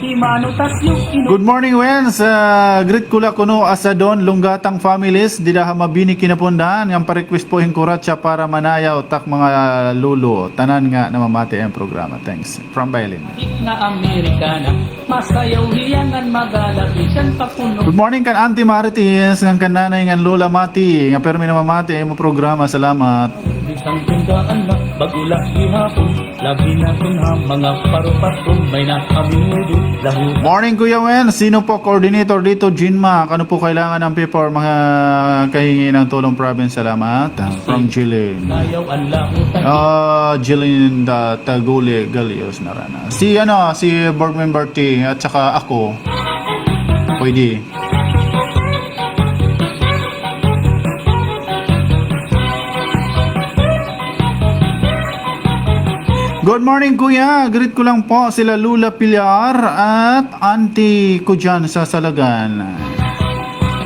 Himanutas yung Good morning, Wens. Greet kula kuno asadon lunggatang families didaha mabini kinapundahan yang pa-request po hingkuratsa para manayaw tak mga lulo tanan nga namamati ang programa. Thanks. From Bailin. na Amerikana. Masayaw hiyangan magalapisan papuno. Good morning kan Auntie Marites ng kananay ng Lola Mati nga permi namamati ang mo programa. Salamat. Isang tindaan na bagula ihapon. Lagi na tunha mga parupaton. May nakamimudo lahu. Morning Kuya Wen. Sino po coordinator dito? Jinma. Ano po kailangan ng paper mga kahingi ng tulong province? Salamat. From Jilin. Sayaw ang lamutan. Jilin Taguli Galios na rana. Si board member T at saka ako. Pwede. Good morning kuya, greet ko lang po sila Lula Pilar at auntie ko dyan sa Salagan.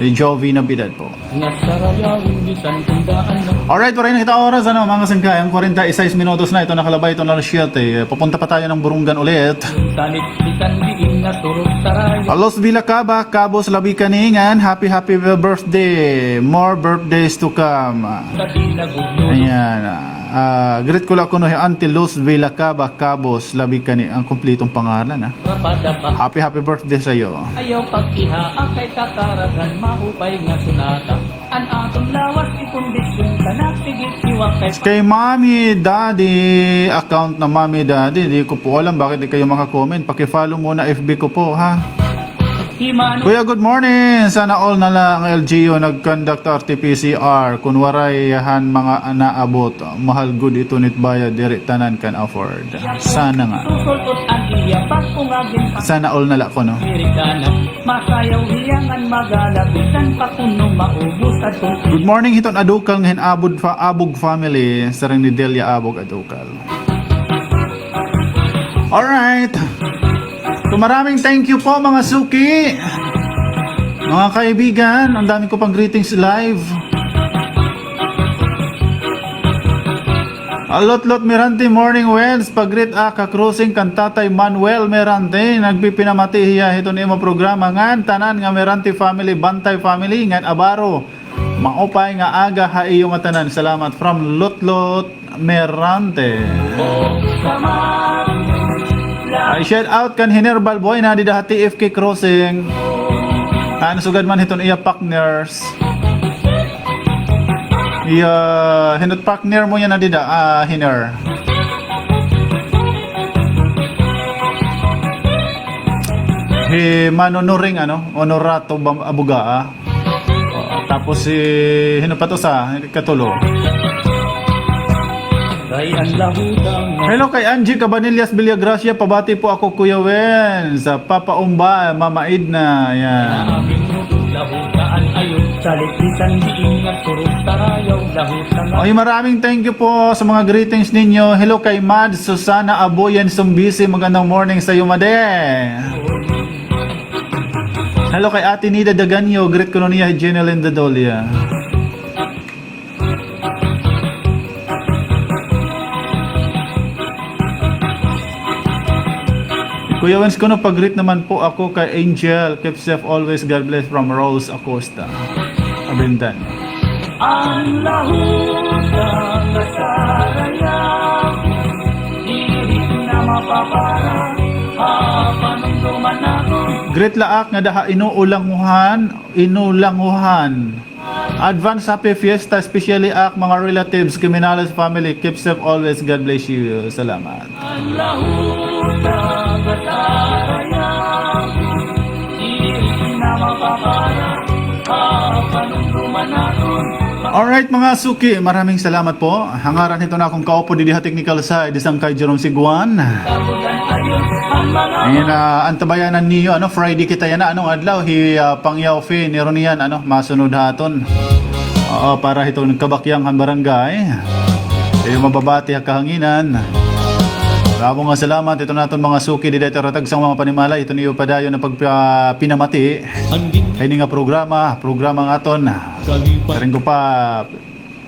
Jovi Nabidad po. Nasarayawin bisan tindaan na. Alright, para kita oras mga sangkayang 46 minutos na ito nakalabay ito na alas 7. Papunta pa tayo ng Burungan ulit. Sanit bisan diin na turot sarayo. Alos Vilacaba, Cabos, Labikaningan. Happy birthday. More birthdays to come. Sa dinagugno. Ayan. Greet ko lang kuno Auntie Luz Vilacaba, Cabos, Labikaningan. Ang kumplitong pangalan. Rapada pa. Happy birthday sa iyo. Ayaw pag-iha kay kakaragan maupay nga sunata. An atong lawas ikondisyon ka na sige iwak kay Kay Mommy Daddy, account na Mommy Daddy, di ko po alam bakit di kayo makakomment. Paki-follow muna FB ko po ha. Himano Kuya, good morning! Sana all na lang ang LGU nag-conduct RT-PCR. Kung warayahan mga naabot, mahal good ito nit bayad, diri tanan can afford. Sana nga. susultot ang iya pagkungagin pa Sana all na lang ko, no? Amerikana. Masayaw hiyangan magalapitan pa kuno maubos at Good morning, hiton Adukal ngayon Abog family. Sarang ni Delia Abog Adukal. Alright. So maraming thank you po mga suki. Mga kaibigan, ang dami ko pang greetings live. Alot-lot Mirante morning wells pag-greet ka cruising kan Tatay Manuel Mirante nagpipinamati hiya ito ni mo programa ngan tanan nga Mirante family Bantay family ngan Abaro maupay nga aga ha iyo nga tanan. Salamat from Lotlot Mirante. I shout out kan Hinerbal Boy na di dahati TFK Crossing. Sugad man hiton iya partners. Iya hinot partner mo yan na dida Hiner. Manunuring Honorato Abugaa. Tapos si hino pa to sa Katulo. Kay ang lahutang Hello kay Angie Cabanillas Villagracia, pabati po ako Kuya Wen sa Papa Umba, Mama Edna. Yan. aming nudong lahutaan ayon sa lipitan diin nga turong tarayaw lahutang Okay, maraming thank you po sa mga greetings ninyo. Hello kay Mad Susana Aboyan Sumbisi, magandang morning sa iyo, Made. Hello kay Ate Nida Daganyo, greet ko niya Jeneline Dadolia. Kuya Wens, kuno pag-greet naman po ako kay Angel. Keep safe always. God bless from Rose Acosta, Abindan. ang lahutang na tarayaw irit na mapapara panunduman ako. Great laak nga daha inuulanguhan. Advance happy fiesta, especially ak mga relatives, Criminales family. Keep safe always. God bless you. Salamat. Ang lahutang na tarayaw irit na mapapara panunduman ako. Alright mga suki, maraming salamat po. Hangaran ito na akong kaupo di diha technical side, isang kay Jerome Siguan. Ayan, antabayanan niyo, Friday kita yan, anong adlaw, pangyaw fi, niron yan, masunod haton. Para itong kabakyang barangay. Mababati kahanginan. Maraming nga salamat. Ito natin mga suki di dito ratag sa mga panimala. Ito niyo padayon na pagpinamati. Ay nga programa nga aton. Karing ko pa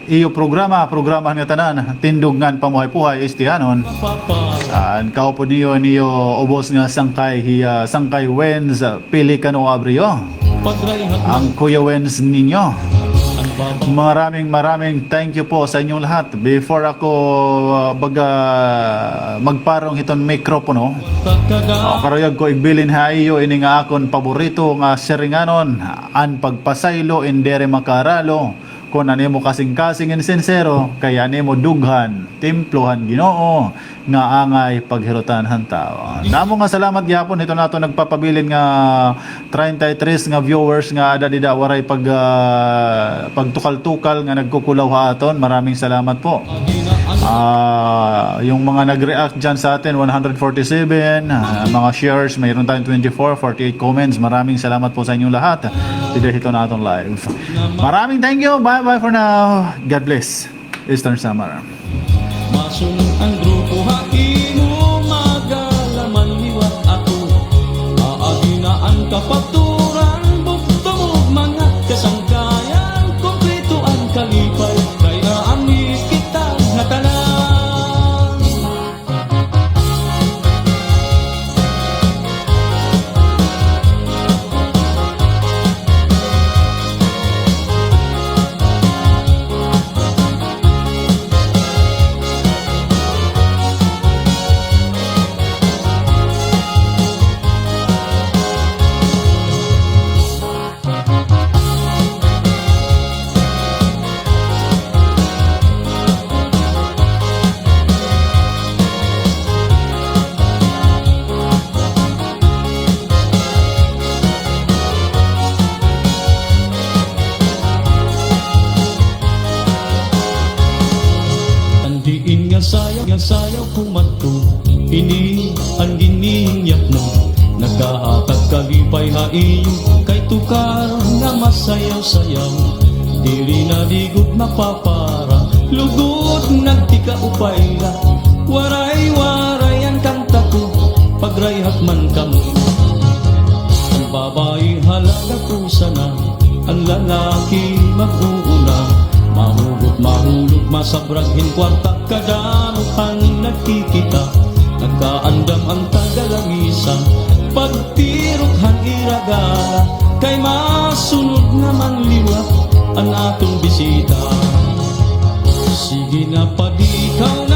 iyo programa nga tanan. Tindungan pamuhay-puhay istihanon. Saan kaupo niyo ubos nga sangkay Wens Pelicano Abrio. Ang Kuya Wens ninyo. Maraming thank you po sa inyong lahat. Before ako magparong iton mikropono, karayag ko igbilin hayo ini nga akon paborito nga seringanon an pagpasaylo indere makaralo kung animo kasing-kasing and sincero kaya animo dughan timplohan Ginoo nga angay paghirutan tao. Namo nga salamat gyapon ito nato nagpapabilin nga 33 nga viewers nga ada dida waray pagtukal-tukal nga nagkukulaw haton. Maraming salamat po. Yung mga nag-react dyan sa atin 147 mga shares, mayroon tayong 48 comments. Maraming salamat po sa inyong lahat. Dito natin live. Maraming thank you. Bye for now. God bless. Eastern Summer. Masunod ang grupo hakimo magalaman liwat ako aaginaan kapaturan buktumog mga kasangkayan kompleto ang kalipay kaya amis kita nga tanan. Sayaw kumanto ini ang giniyak mo nagahatag kalipay haiyo kay tukar nga masayaw-sayaw dili na digot mapapara lugod nagtika upayla waray-waray ang kanta ko pagrayhat man kamo ang babae halaga pusa na ang lalaki mag-uuna mahulog masabraghin kwarta kadamuhan nagkikita nagkaandam ang tagalangisan pagtirukhan iragala kay masunod naman liwat ang atong bisita sige na padikaw na